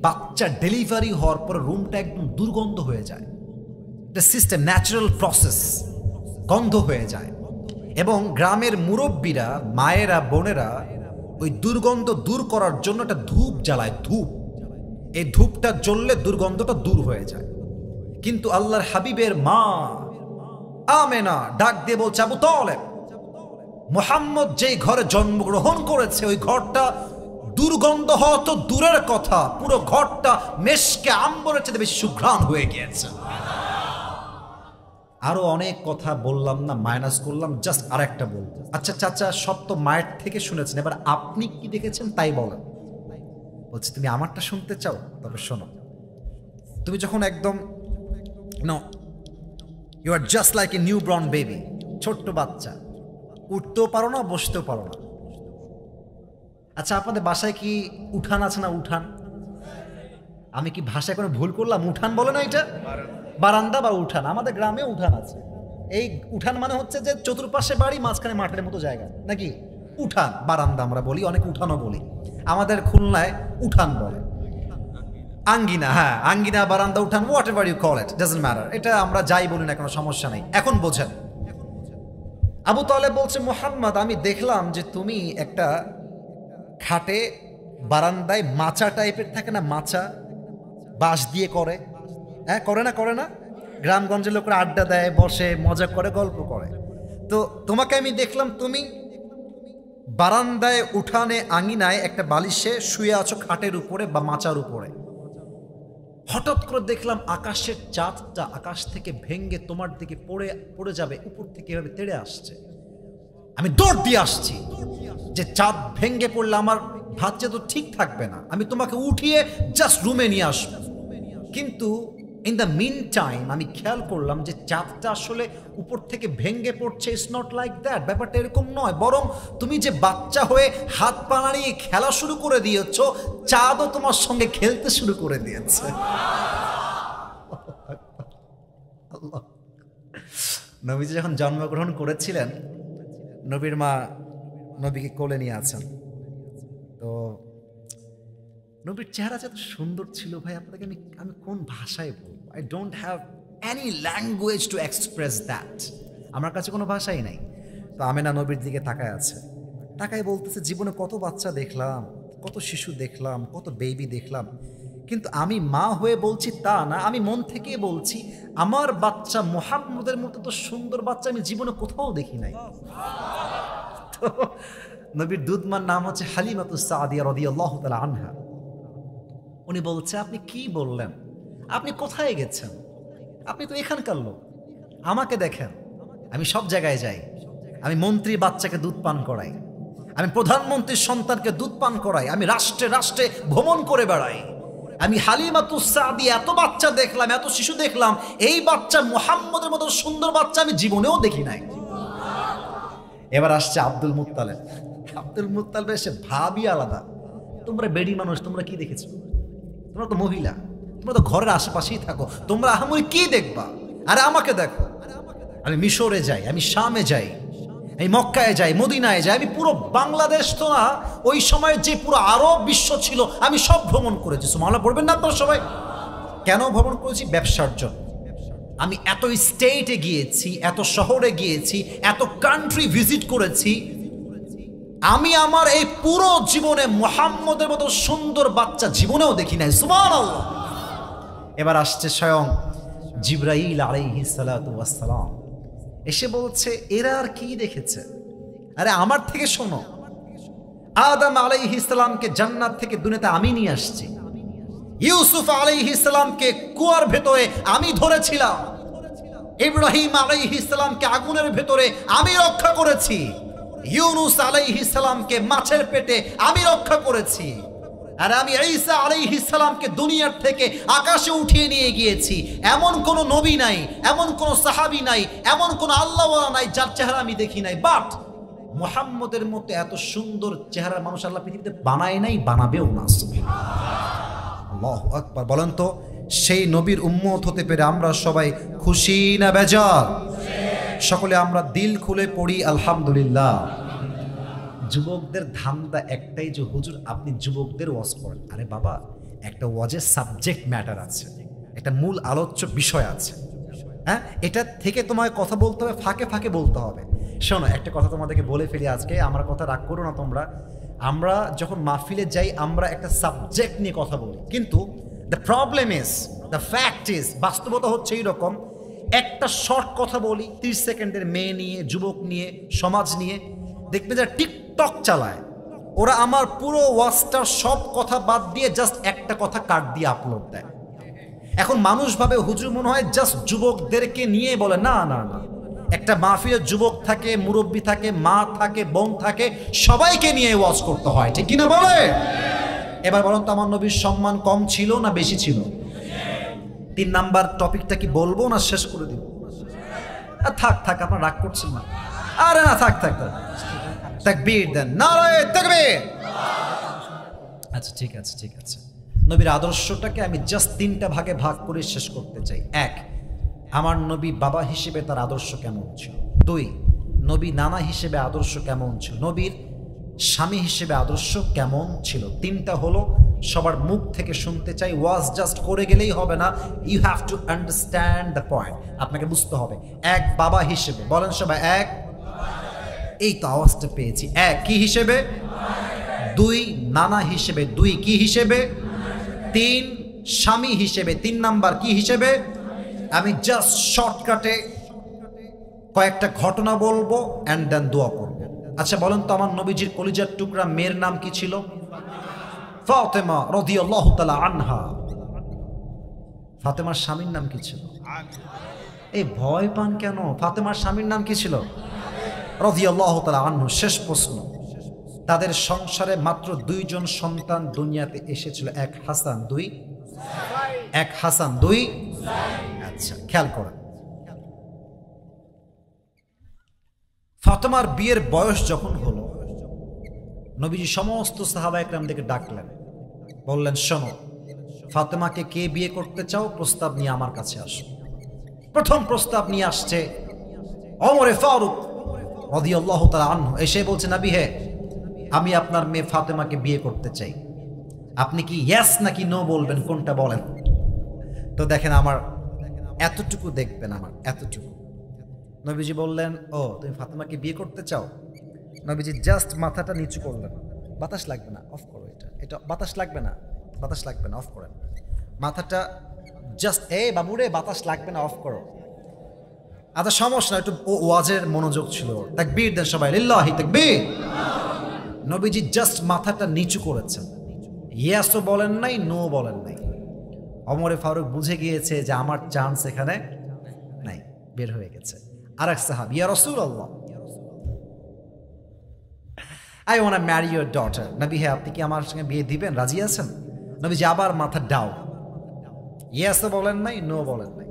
বাচ্চা ডেলিভারি হওয়ার পর রুমটা একদম দুর্গন্ধ হয়ে যায়। এটা সিস্টেম, ন্যাচারাল প্রসেস, গন্ধ হয়ে যায়। এবং গ্রামের মুরব্বীরা, মায়েরা, বোনেরা ওই দুর্গন্ধ দূর করার জন্য একটা ধূপ জ্বালায়, ধূপ। এই ধূপটা জ্বললে দুর্গন্ধটা দূর হয়ে যায়। কিন্তু আল্লাহর হাবিবের মা আমেনা ডাক দিয়ে বলছে, আবু তালেব, মুহাম্মদ যেই ঘরে জন্মগ্রহণ করেছে ওই ঘরটা দুর্গন্ধ হওয়া তো দূরের কথা, পুরো ঘরটা মেশকে আম্বরের চেয়ে বেশি সুঘ্রাণ হয়ে গিয়েছে। আরো অনেক কথা বললাম না, মাইনাস করলাম, জাস্ট আরেকটা বলবো। আচ্ছা চাচা, সব তো মায়ের থেকে শুনেছেন, এবার আপনি কি দেখেছেন তাই বলেন। বলছি, তুমি আমারটা শুনতে চাও? তবে শোনো। তুমি যখন একদম you are just like a new born baby, ছোট্ট বাচ্চা, উঠতেও পারো না, বসতেও পারো না। আচ্ছা, আপনাদের বাসায় কি উঠান আছে না? উঠান, আমি কি ভাষায় কোনো ভুল করলাম? উঠান বলে না এটা? বারান্দা বা উঠান। আমাদের গ্রামে উঠান আছে। এই উঠান মানে হচ্ছে যে চতুর্পাশে বাড়ি, মাঝখানে মাঠের মতো জায়গা, নাকি? উঠান, বারান্দা আমরা বলি, অনেক উঠানও বলি। আমাদের খুলনায় উঠান বলে, আঙ্গিনা। হ্যাঁ, আঙ্গিনা, বারান্দা, উঠান, whatever you call it, doesn't matter. এটা আমরা যাই বলি না, কোনো সমস্যা নেই। এখন বোঝেন, আবু তালেব বলছে, মুহাম্মদ আমি দেখলাম যে তুমি একটা খাটে বারান্দায় মাচা টাইপের থাকে না, মাচা বাঁশ দিয়ে করে, হ্যাঁ করে না, গ্রামগঞ্জের লোকরা আড্ডা দেয়, বসে মজা করে, গল্প করে। তো তোমাকে আমি দেখলাম তুমি বারান্দায়, উঠানে, আঙিনায় একটা বালিশে শুয়ে আছো খাটের উপরে বা মাচার উপরে। হঠাৎ করে দেখলাম আকাশের চাঁদটা আকাশ থেকে ভেঙ্গে তোমার দিকে পড়ে যাবে, উপর থেকে এভাবে তেড়ে আসছে। আমি দৌড় দিয়ে আসছি যে চাঁদ ভেঙ্গে পড়লে আমার ভাবছে তো ঠিক থাকবে না, আমি তোমাকে উঠিয়ে জাস্ট রুমে নিয়ে আসবো। কিন্তু ইন দ্য মিন টাইম আমি খেয়াল করলাম যে চাঁদটা আসলে উপর থেকে ভেঙ্গে পড়ছে। ইটস নট লাইক দ্যাট, ব্যাপারটা এরকম নয়, বরং তুমি যে বাচ্চা হয়ে হাত পা নাড়িয়ে খেলা শুরু করে দিয়েছ, চাঁদও তোমার সঙ্গে খেলতে শুরু করে দিয়েছে। নবীজি যখন জন্মগ্রহণ করেছিলেন, নবীর মা নবীকে কোলে নিয়ে আছেন। তো নবীর চেহারা এত সুন্দর ছিল ভাই, আপনাকে আমি কোন ভাষায় বলবো? I don't have any language to express that. আমার কাছে কোনো ভাষাই নাই। তো আমেনা নবীর দিকে তাকায় আছে, তাকায় বলতেছে, জীবনে কত বাচ্চা দেখলাম, কত শিশু দেখলাম, কত বেবি দেখলাম, কিন্তু আমি মা হয়ে বলছি তা না, আমি মন থেকে বলছি আমার বাচ্চা মুহাম্মদের মতো তো সুন্দর বাচ্চা আমি জীবনে কোথাও দেখি নাই। তো নবীর দুধমার নাম হচ্ছে হালিমাতুস সাদিয়া রাদিয়াল্লাহু তাআলা আনহা। উনি বলছে, আপনি কি বললেন? আপনি কোথায় গেছেন? আপনি তো এখানকার লোক, আমাকে দেখেন, আমি সব জায়গায় যাই, আমি মন্ত্রী বাচ্চাকে দুধ পান করাই, আমি প্রধানমন্ত্রীর সন্তানকে দুধ পান করাই, আমি রাষ্ট্রে রাষ্ট্রে ভ্রমণ করে বেড়াই, আমি হালিমাতুস সাদিয়া এত বাচ্চা দেখলাম, এত শিশু দেখলাম, এই বাচ্চা মুহাম্মদের মতো সুন্দর বাচ্চা আমি জীবনেও দেখি নাই। এবার আসছে আব্দুল মুত্তালিব। আব্দুল মুত্তালিব এসে ভাবই আলাদা। তোমরা বেডি মানুষ, তোমরা কি দেখেছো? তোমরা তো মহিলা, তোমরা তো ঘরের আশেপাশেই থাকো, তোমরা আহামরি কি দেখবা? আরে আমাকে দেখো, আমি মিশরে যাই, আমি শামে যাই, আমি মক্কায় যাই, মদিনায় যাই, আমি পুরো বাংলাদেশ তো না, ওই সময় যে পুরো আরব বিশ্ব ছিল আমি সব ভ্রমণ করেছি। সুবহানাল্লাহ পড়বেন না আপনারা সবাই? কেন ভ্রমণ করেছি? ব্যবসার জন্য। আমি এত স্টেটে গিয়েছি, এত শহরে গিয়েছি, এত কান্ট্রি ভিজিট করেছি, আমি আমার এই পুরো জীবনে মুহাম্মদের মতো সুন্দর বাচ্চা জীবনেও দেখি নাই। সুবহানাল্লাহ। এবার আসছে স্বয়ং জিবরাইল আলাইহিস সালাতু ওয়াস সালাম, এসে বলছে, এরা আর কি দেখেছে? আরে আমার থেকে শোনো, আদম আলাইহিস সালামকে জান্নাত থেকে দুনিয়াতে আমি নিয়ে আসছি, ইউসুফ আলাইহিস সালামকে কুয়ার ভেতরে আমি ধরেছিলাম, ইব্রাহিম আলাইহিস সালামকে আগুনের ভেতরে আমি রক্ষা করেছি, ইউনুস আলাইহিস সালামকে মাছের পেটে আমি রক্ষা করেছি, আর আমি ঈসা আলাইহিস সালামকে দুনিয়ার থেকে আকাশে উঠিয়ে নিয়ে গিয়েছি। এমন কোন নবী নাই, এমন কোন সাহাবী নাই, এমন কোন আল্লাহওয়ালা নাই যার চেহারা আমি দেখি নাই। বাট মুহাম্মদের মতো এত সুন্দর চেহারার মানুষ আল্লাহ পৃথিবীতে বানায় নাই, বানাবেও না। আল্লাহু আকবার। বলেন তো, সেই নবীর উম্মত হতে পেরে আমরা সবাই খুশি না বেজার? সকলে আমরা দিল খুলে পড়ি আলহামদুলিল্লাহ। যুবকদের ধান্দা একটাই যে হুজুর আপনি যুবকদের ওয়াজ করেন। আরে বাবা, একটা ওয়াজের সাবজেক্ট ম্যাটার আছে, একটা মূল আলোচ্য বিষয় আছে, হ্যাঁ, এটা থেকে তোমায় কথা বলতে হবে, ফাঁকে ফাঁকে বলতে হবে। শোনো, একটা কথা তোমাদেরকে বলে ফেলি আজকে, আমার কথা রাগ করো না তোমরা। আমরা যখন মাহফিলে যাই আমরা একটা সাবজেক্ট নিয়ে কথা বলি, কিন্তু the problem is, the fact is, বাস্তবতা হচ্ছে এইরকম, একটা শর্ট কথা বলি 30 সেকেন্ডের মেয়ে নিয়ে, যুবক নিয়ে, সমাজ নিয়ে, দেখবে যারা টিকটক চালায় ওরা আমার পুরো ওয়াজটার সব কথা বাদ দিয়ে জাস্ট একটা কথা কাট দিয়ে আপলোড দেয়। এখন মানুষ ভাবে হুজুর মনে হয় জাস্ট যুবকদেরকে নিয়ে বলে, না না না, একটা মাহফিলে যুবক থাকে, মুরব্বী থাকে, মা থাকে, বোন থাকে, সবাইকে নিয়ে ওয়াজ করতে হয়, ঠিক কিনা বলে? এবার বলুন তো, আমার নবীর সম্মান কম ছিল না বেশি ছিল? 3 নাম্বার টপিকটা কি বলবো না শেষ করে দিব? থাক থাক, আপনার রাগ করছেন না? আরে না, থাক থাক থাক, তাকবীর দেন, নারায়ে তাকবীর। আচ্ছা ঠিক আছে ঠিক আছে। নবীর আদর্শটাকে আমি জাস্ট 3টা ভাগে ভাগ করে শেষ করতে চাই। 1, আমার নবী বাবা হিসেবে তার আদর্শ কেমন ছিল। 2, নবী নানা হিসেবে আদর্শ কেমন ছিল। নবীর স্বামী হিসেবে আদর্শ কেমন ছিল। 3টা হলো সবার মুখ থেকে শুনতে চাই। ওয়াজ জাস্ট করে গেলেই হবে না, you have to understand the point. আপনাকে বুঝতে হবে। 1, বাবা হিসেবে, বলেন সবাই 1, এই তো আওয়াজটা পেয়েছি। এক কি হিসেবে, দুই নানা হিসেবে, দুই কি হিসেবে, তিন স্বামী হিসেবে, তিন নাম্বার কি হিসেবে। আমি জাস্ট শর্টকাটে কয়েকটা ঘটনা বলবো অ্যান্ড দেন দোয়া করবো। আচ্ছা বলেন তো, আমার নবীজির কলিজার টুকরা মেয়ের নাম কি ছিল? ফাতেমা রাদিয়াল্লাহু তাআলা আনহা। ফাতেমার স্বামীর নাম কি ছিল? এই ভয় পান কেন? ফাতেমার স্বামীর নাম কি ছিল? রাদিয়াল্লাহু তাআলা আনহু। শেষ প্রশ্ন, তাদের সংসারে মাত্র দুইজন সন্তান দুনিয়াতে এসেছিল, এক হাসান, দুই এক হাসান, দুই। আচ্ছা খেয়াল করেন, ফাতেমার বিয়ের বয়স যখন হলো, নবীজি সমস্ত সাহাবা একরামদেরকে ডাকলেন, বললেন শোনো, ফাতেমাকে কে বিয়ে করতে চাও, প্রস্তাব নিয়ে আমার কাছে আসো। প্রথম প্রস্তাব নিয়ে আসছে ওমরে ফারুক রাদিয়াল্লাহু তাআলা আনহু। এসে বলছে, নবী হে, আমি আপনার মেয়ে ফাতেমাকে বিয়ে করতে চাই, আপনি কি ইয়েস নাকি নো বলবেন, কোনটা বলেন? তো দেখেন, আমার এতটুকু দেখবেন, আমার এতটুকু। নবীজি বললেন, ও তুমি ফাতেমাকে বিয়ে করতে চাও? নবীজি জাস্ট মাথাটা নিচু করলেন, বাতাস লাগবে না, অফ করো, এটা এটা বাতাস লাগবে না, বাতাস লাগবে না, অফ করেন মাথাটা, জাস্ট এই বাবুরে বাতাস লাগবে না, অফ করো। আচ্ছা সমস্যা না, একটু ওয়াজের মনোযোগ ছিল। তাকবীর দেন সবাই, লিল্লাহি তাকবীর। নবীজি জাস্ট মাথাটা নিচু করেছেন, ইয়েসও বলেন নাই, নো বলেন নাই। ওমরে ফারুক বুঝে গিয়েছে যে আমার চান্স এখানে নাই, বের হয়ে গেছে। আরেক সাহাবী, ইয়া রাসূলুল্লাহ, I want to marry your daughter. নবী হে, আপনি কি আমার সঙ্গে বিয়ে দিবেন, রাজি আছেন? নবীজি আবার মাথা ডাউন, ইয়েসও বলেন নাই, নো বলেন নাই।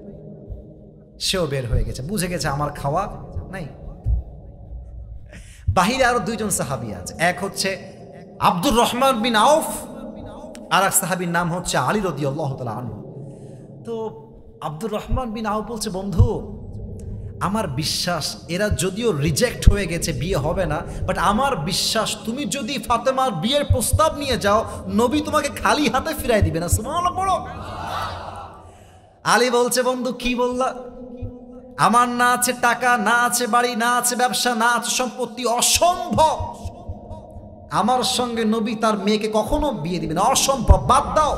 সেও বের হয়ে গেছে, বুঝে গেছে আমার খাওয়া নাই। বাহিরে আরো দুইজন সাহাবী আছে, এক হচ্ছে আব্দুর রহমান বিন আউফ, আর এক সাহাবীর নাম হচ্ছে আলী রাদিয়াল্লাহু তাআলা আনহু। তো আব্দুর রহমান বিন আউফ বলছে, বন্ধু আমার বিশ্বাস এরা যদিও রিজেক্ট হয়ে গেছে, বিয়ে হবে না, বাট আমার বিশ্বাস তুমি যদি ফাতেমার বিয়ের প্রস্তাব নিয়ে যাও, নবী তোমাকে খালি হাতে ফিরাই দিবে না। সুবহানাল্লাহ পড়ো। আলী বলছে, বন্ধু কি বললা? আমার না আছে টাকা, না আছে বাড়ি, না আছে ব্যবসা, না আছে সম্পত্তি, অসম্ভব। আমার সঙ্গে নবী তার মেয়েকে কখনো বিয়ে দিবে না, অসম্ভব, বাদ দাও।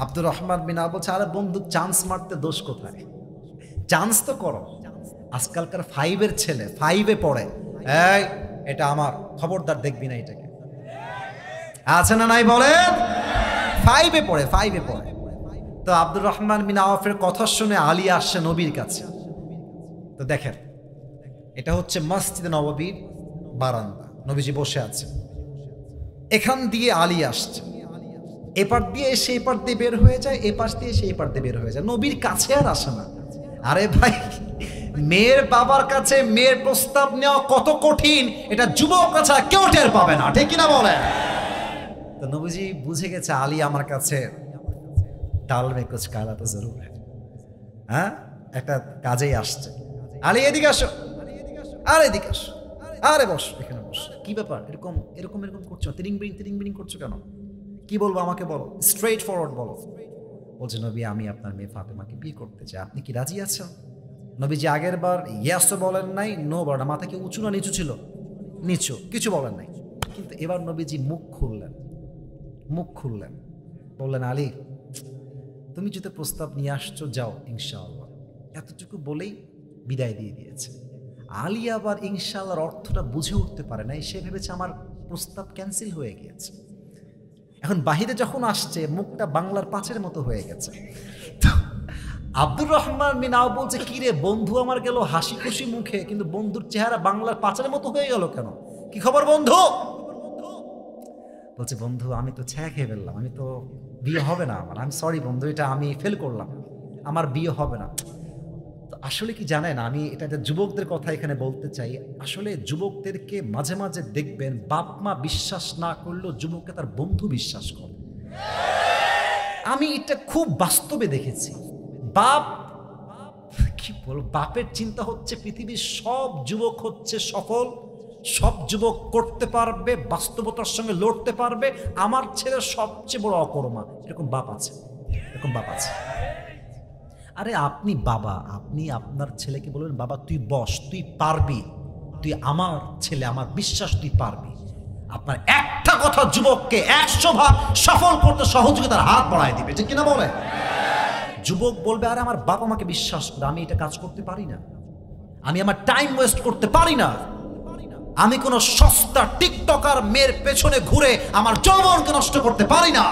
আব্দুর রহমান বিন আউফ বলছে, আরে বন্ধু চান্স মারতে দোষ কোথায়, চান্স তো করো। আজকালকার 5-এর ছেলে 5-এ পড়ে, এই এটা আমার, খবরদার দেখবি না এটাকে, আছে না নাই বলেন? 5-এ পড়ে, 5-এ পড়ে। তো আব্দুর রহমান বিন আউফের কথা শুনে আলী আসছে নবীর কাছে। তো দেখেন, এটা হচ্ছে মসজিদে নববীর বারান্দা, নবীজি বসে আছে, এখান দিয়ে আলী আসছে, এপার দিয়ে এসে এপার দিয়ে বের হয়ে যায়, এপাশ দিয়ে এসে এপার দিয়ে বের হয়ে যায়, নবীর কাছে আর আসে না। আরে ভাই, মেয়ের বাবার কাছে মেয়ের প্রস্তাব নেওয়া কত কঠিন, এটা যুবক কাছে কেউ টের পাবে না, ঠিক কিনা বলেন? তো নবীজি বুঝে গেছে আলী আমার কাছে ডাল মে কুছ কালা তো জরুর, হ্যাঁ একটা কাজেই আসছে। আলী এদিকে আসো, আর এদিকে আসো, আরে বস, এখানে বস। কি ব্যাপার, এরকম এরকম এরকম করছো, তিরিং বিরিং করছো কেন? কি বলবো আমাকে বলো, স্ট্রেট ফরওয়ার্ড বলো। বলছে, নবী আমি আপনার মেয়ে ফাতেমাকে বিয়ে করতে চাই, আপনি কি রাজি আছেন? নবীজি আগের বার ইয়েসও বলেন নাই, নো বলেন না। মাথা কি উঁচু না নিচু ছিল? নিচু, কিছু বলেন নাই। কিন্তু এবার নবীজি মুখ খুললেন, বললেন, আলী তুমি যদি প্রস্তাব নিয়ে আসছো, যাও ইনশাআল্লাহ, এতটুকু বলেই বিদায় দিয়ে দিয়েছে। আলী আবার ইনশাআল্লাহর অর্থটা বুঝে উঠতে পারে নাই, সে ভেবেছে আমার প্রস্তাব ক্যান্সেল হয়ে গিয়েছে। এখন বাহিরে যখন আসছে, মুখটা বাংলার পাঁচের মতো হয়ে গেছে। আব্দুর রহমান বিন আউফ বলছে, কি রে বন্ধু আমার গেল হাসি খুশি মুখে, কিন্তু বন্ধুর চেহারা বাংলার পাঁচের মতো হয়ে গেল কেন? কি খবর বন্ধু? বলছে, বন্ধু আমি তো ছায়া খেয়ে ফেললাম, আমি তো বিয়ে হবে না আমার, আমি সরি বন্ধু, এটা আমি ফেল করলাম, আমার বিয়ে হবে না। তো আসলে কি জানেন, আমি এটা যুবকদের কথা এখানে বলতে চাই, আসলে যুবকদেরকে মাঝে মাঝে দেখবেন বাপ মা বিশ্বাস না করলেও যুবককে তার বন্ধু বিশ্বাস করে। আমি এটা খুব বাস্তবে দেখেছি। বাপ কি বল, বাপের চিন্তা হচ্ছে পৃথিবীর সব যুবক হচ্ছে সফল, সব যুবক করতে পারবে, বাস্তবতার সঙ্গে লড়তে পারবে, আমার ছেলে সবচেয়ে বড় অকর্মা। এরকম বাপ আছে, এরকম বাপ আছে। আরে আপনি বাবা, আপনি আপনার ছেলেকে বলবেন, বাবা তুই বস, তুই পারবি, তুই আমার ছেলে, আমার বিশ্বাস তুই পারবি। আপনার একটা কথা যুবককে 100 ভাগ সফল করতে সহযোগিতার হাত বাড়ায় দিবে, ঠিক কিনা বলে? যুবক বলবে, আরে আমার বাবা আমাকে বিশ্বাস করে, আমি এটা কাজ করতে পারি না, আমি আমার টাইম ওয়েস্ট করতে পারি না, আমি কোনো সস্তা টিকটকার মেয়ের পেছনে ঘুরে আমার যৌবনকে নষ্ট করতে পারি না,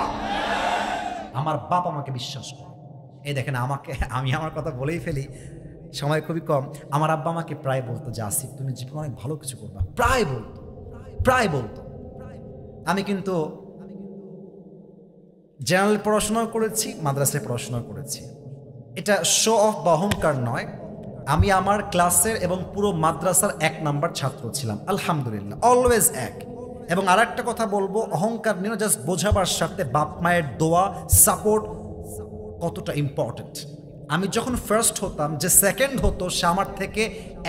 আমার বাবা আমাকে বিশ্বাস করে। এই দেখেন, আমি আমার কথা বলেই ফেলি, সময় খুবই কম। আমার আব্বা আমাকে প্রায় বলতো যে আসিফ তুমি জীবনে অনেক ভালো কিছু করবা, প্রায় বলতো। আমি কিন্তু জেনারেল পড়াশোনাও করেছি, মাদ্রাসায় পড়াশোনা করেছি। এটা শো অফ বা অহংকার নয়, আমি আমার ক্লাসের এবং পুরো মাদ্রাসার 1 নাম্বার ছাত্র ছিলাম, আলহামদুলিল্লাহ, অলওয়েজ 1। এবং আর একটা কথা বলবো, অহংকার নিয়ে জাস্ট বোঝাবার সাথে বাপ মায়ের দোয়া সাপোর্ট কতটা ইম্পর্টেন্ট। আমি যখন ফার্স্ট হতাম, যে সেকেন্ড হতো সে আমার থেকে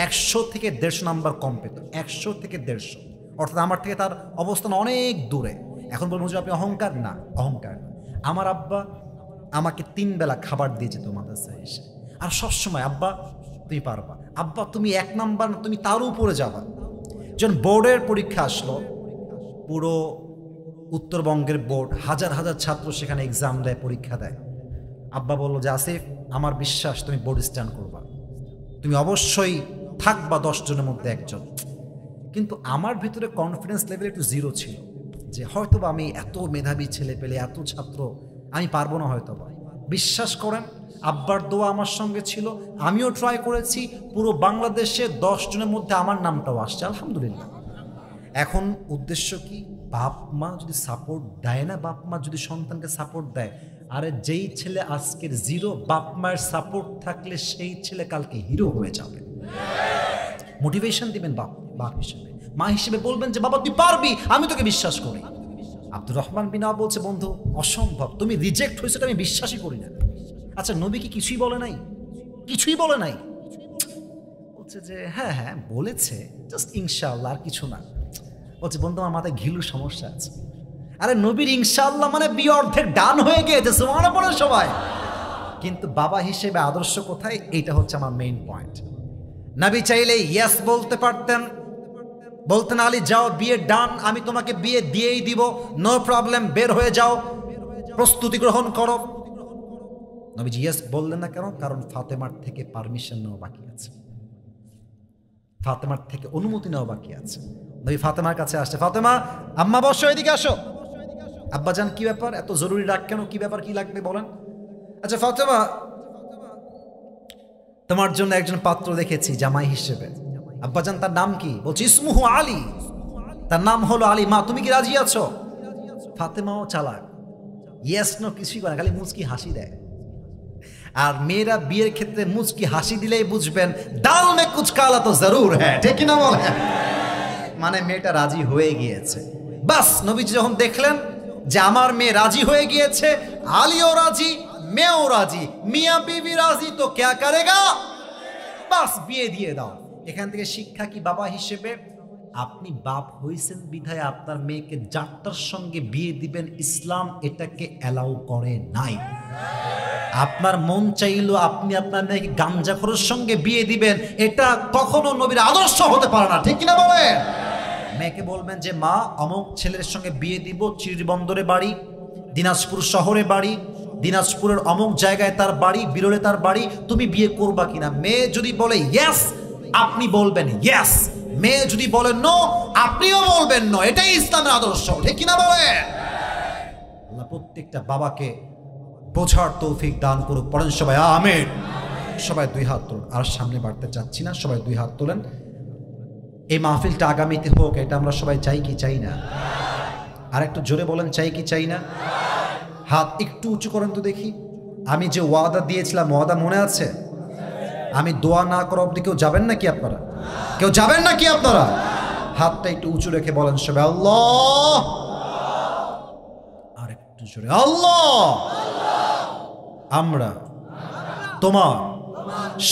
100 থেকে 150 নাম্বার কম পেত, 100 থেকে 150, অর্থাৎ আমার থেকে তার অবস্থান অনেক দূরে। এখন বলবো যে আপনি অহংকার না, অহংকার না। আমার আব্বা আমাকে 3 বেলা খাবার দিয়ে যেত মাদ্রাসায় এসে, আর সবসময় আব্বা তুমি পারবা, আব্বা তুমি 1 নাম্বার না, তুমি তার উপরে যাবা। যখন বোর্ডের পরীক্ষা আসলো, পুরো উত্তরবঙ্গের বোর্ড, হাজার হাজার ছাত্র সেখানে এক্সাম দেয়, পরীক্ষা দেয়, আব্বা বললো যে আসিফ আমার বিশ্বাস তুমি বোর্ড স্ট্যান্ড করবা, তুমি অবশ্যই থাকবা 10 জনের মধ্যে একজন। কিন্তু আমার ভিতরে কনফিডেন্স লেভেল একটু 0 ছিল, যে হয়তোবা আমি এত মেধাবী ছেলে পেলে, এত ছাত্র, আমি পারবো না হয়তোবা। বিশ্বাস করেন, আব্বার দোয়া আমার সঙ্গে ছিল, আমিও ট্রাই করেছি, পুরো বাংলাদেশে 10 জনের মধ্যে আমার নামটাও আসছে, আলহামদুলিল্লাহ। এখন উদ্দেশ্য কি? বাপ মা যদি সাপোর্ট দেয় না, বাপ মা যদি সন্তানকে সাপোর্ট দেয়, আরে যেই ছেলে আজকের 0, বাপ মায়ের সাপোর্ট থাকলে সেই ছেলে কালকে হিরো হয়ে যাবে। মোটিভেশন দিবেন বাপ হিসেবে, মা হিসেবে বলবেন যে বাবা তুই পারবি, আমি তোকে বিশ্বাস করি। আব্দুর রহমান বিন আওফ বলছে, বন্ধু অসম্ভব, তুমি রিজেক্ট হয়েছে, আমি বিশ্বাসই করি না। আচ্ছা নবী কি কিছুই বলে নাই? কিছুই বলে নাই? বলছে যে হ্যাঁ বলেছে, জাস্ট ইনশাআল্লাহ, আর কিছু না। বলছে বন্ধু আমার মাথায় ঘিলুর সমস্যা আছে। আরে নবীর ইনশাআল্লাহ মানে বিয়ে অর্ধেক ডান হয়ে গিয়েছে, সুবহানাল্লাহ পড়ে সবাই। কিন্তু বাবা হিসেবে আদর্শ কোথায়? এইটা হচ্ছে আমার মেইন পয়েন্ট। নবী চাইলে ইয়েস বলতে পারতেন, বলতেন আলী যাও বিয়ে ডান, আমি তোমাকে বিয়ে দিয়েই দিব, নো প্রবলেম, বের হয়ে যাও, প্রস্তুতি গ্রহণ করো। নবীজি ইয়েস বললেন না, কেন? কারণ ফাতেমার থেকে পারমিশন নেওয়া বাকি আছে, ফাতেমার থেকে অনুমতি নেওয়া বাকি আছে। নবী ফাতেমার কাছে আসছে, ফাতেমা আম্মা বসো, এদিকে আসো। আব্বাজান কি ব্যাপার, এত জরুরি ডাক কেন, কি ব্যাপার, কি লাগবে বলেন। আচ্ছা ফাতেমা, তোমার জন্য একজন পাত্র দেখেছি জামাই হিসেবে। আব্বাজান তার নাম কি? বলছি ইসমুহু আলী, তার নাম হলো আলী। মা তুমি কি রাজি আছো? ফাতেমাও চালাক, ইয়েস নো কিছুই করে, খালি মুচকি হাসি দেয়। আর মেয়েরা বিয়ের ক্ষেত্রে মুচকি হাসি দিলেই বুঝবেন দাল মে কুছ কালা তো জরুর হ্যাঁ, ঠিক না বলে? মানে মেয়েটা রাজি হয়ে গিয়েছে। বাস নবীজি যখন দেখলেন যে আমার মেয়ে রাজি হয়ে গিয়েছে, আলীও রাজি, মেয়েও রাজি, মিয়া বিবি রাজি, তো ক্যা করেগা, বাস বিয়ে দিয়ে দাও। এখান থেকে শিক্ষা কি বাবা হিসেবে? আপনি বাপ হইছেন বিধায় আপনার মেয়েকে যাত্রার সঙ্গে বিয়ে দিবেন, ইসলাম এটাকে অ্যালাউ করে নাই। আপনার মন চাইলো আপনি আপনার মেয়েকে গাঞ্জাখোরের সঙ্গে বিয়ে দিবেন, এটা কখনো নবীর আদর্শ হতে পারে না, ঠিক কিনা বলেন? মেয়েকে বলবেন যে মা অমুক ছেলের সঙ্গে বিয়ে দিব, চিরবন্দরে বাড়ি, দিনাজপুর শহরে বাড়ি, দিনাজপুরের অমুক জায়গায় তার বাড়ি, বিরলে তার বাড়ি, তুমি বিয়ে করবা কিনা? মেয়ে যদি বলে ইয়েস, আপনি বলবেন ইয়েস। মেয়ে যদি বলে নো, আপনিও বলবেন নো। এটাই ইসলামের আদর্শ, ঠিক কিনা বলেন? আল্লাহ প্রত্যেকটা বাবাকে বোঝার তৌফিক দান করুক, পড়েন সবাই আমিন। সবাই 2 হাত তোলেন, আর সামনে বাড়তে চাচ্ছি না, সবাই 2 হাত তোলেন। এই মাহফিলটা আগামীতে হোক, এটা আমরা সবাই চাই কি চাই না? আর একটু জোরে বলেন, চাই কি চাই না? হাত একটু উঁচু করেন তো দেখি। আমি যে ওয়াদা দিয়েছিলাম, ওয়াদা মনে আছে? আমি দোয়া না করা অবধি কেউ যাবেন নাকি আপনারা? কেউ যাবেন নাকি আপনারা? হাতটা একটু উঁচু রেখে বলেন সবাই আল্লাহ, আর একটু জোরে আল্লাহ। আমরা তোমার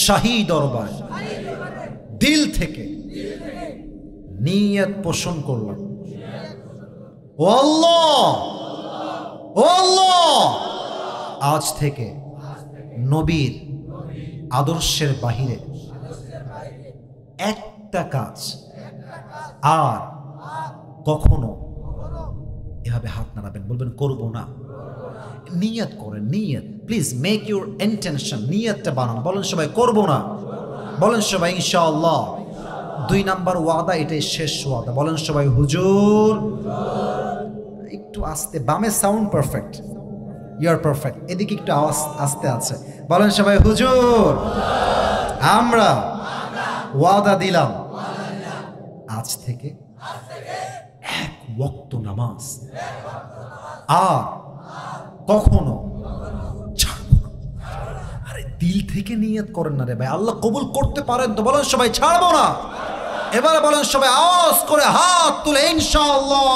শাহী দরবার দিল থেকে নিয়ত পোষণ করলাম, ও আল্লাহ, ও আল্লাহ, আজ থেকে নবীর আদর্শের বাহিরে একটা কাজ আর কখনো এভাবে হাত নাড়াবেন, বলবেন করব না। নিয়ত করেন, নিয়ত, প্লিজ মেক ইউর ইন্টেনশন, নিয়তটা বানান। বলেন সবাই করব না, বলেন সবাই ইনশাআল্লাহ। 2 নাম্বার ওয়াদা, এটাই শেষ ওয়াদা। বলেন সবাই হুজুর। একটু আস্তে, বামে sound perfect, you are perfect, এদিকে একটু আওয়াজ আস্তে আছে। বলেন সবাই হুজুর, আমরা ওয়াদা দিলাম আজ থেকে 1 ওয়াক্ত নামাজ আর কখনো ছাড়ব না। আরে দিল থেকে নিয়ত করেন না রে ভাই, আল্লাহ কবুল করতে পারেন তো। বলেন সবাই ছাড়বো না। এবারে বলেন সবাই আওয়াজ করে হাত তুলে ইনশাআল্লাহ।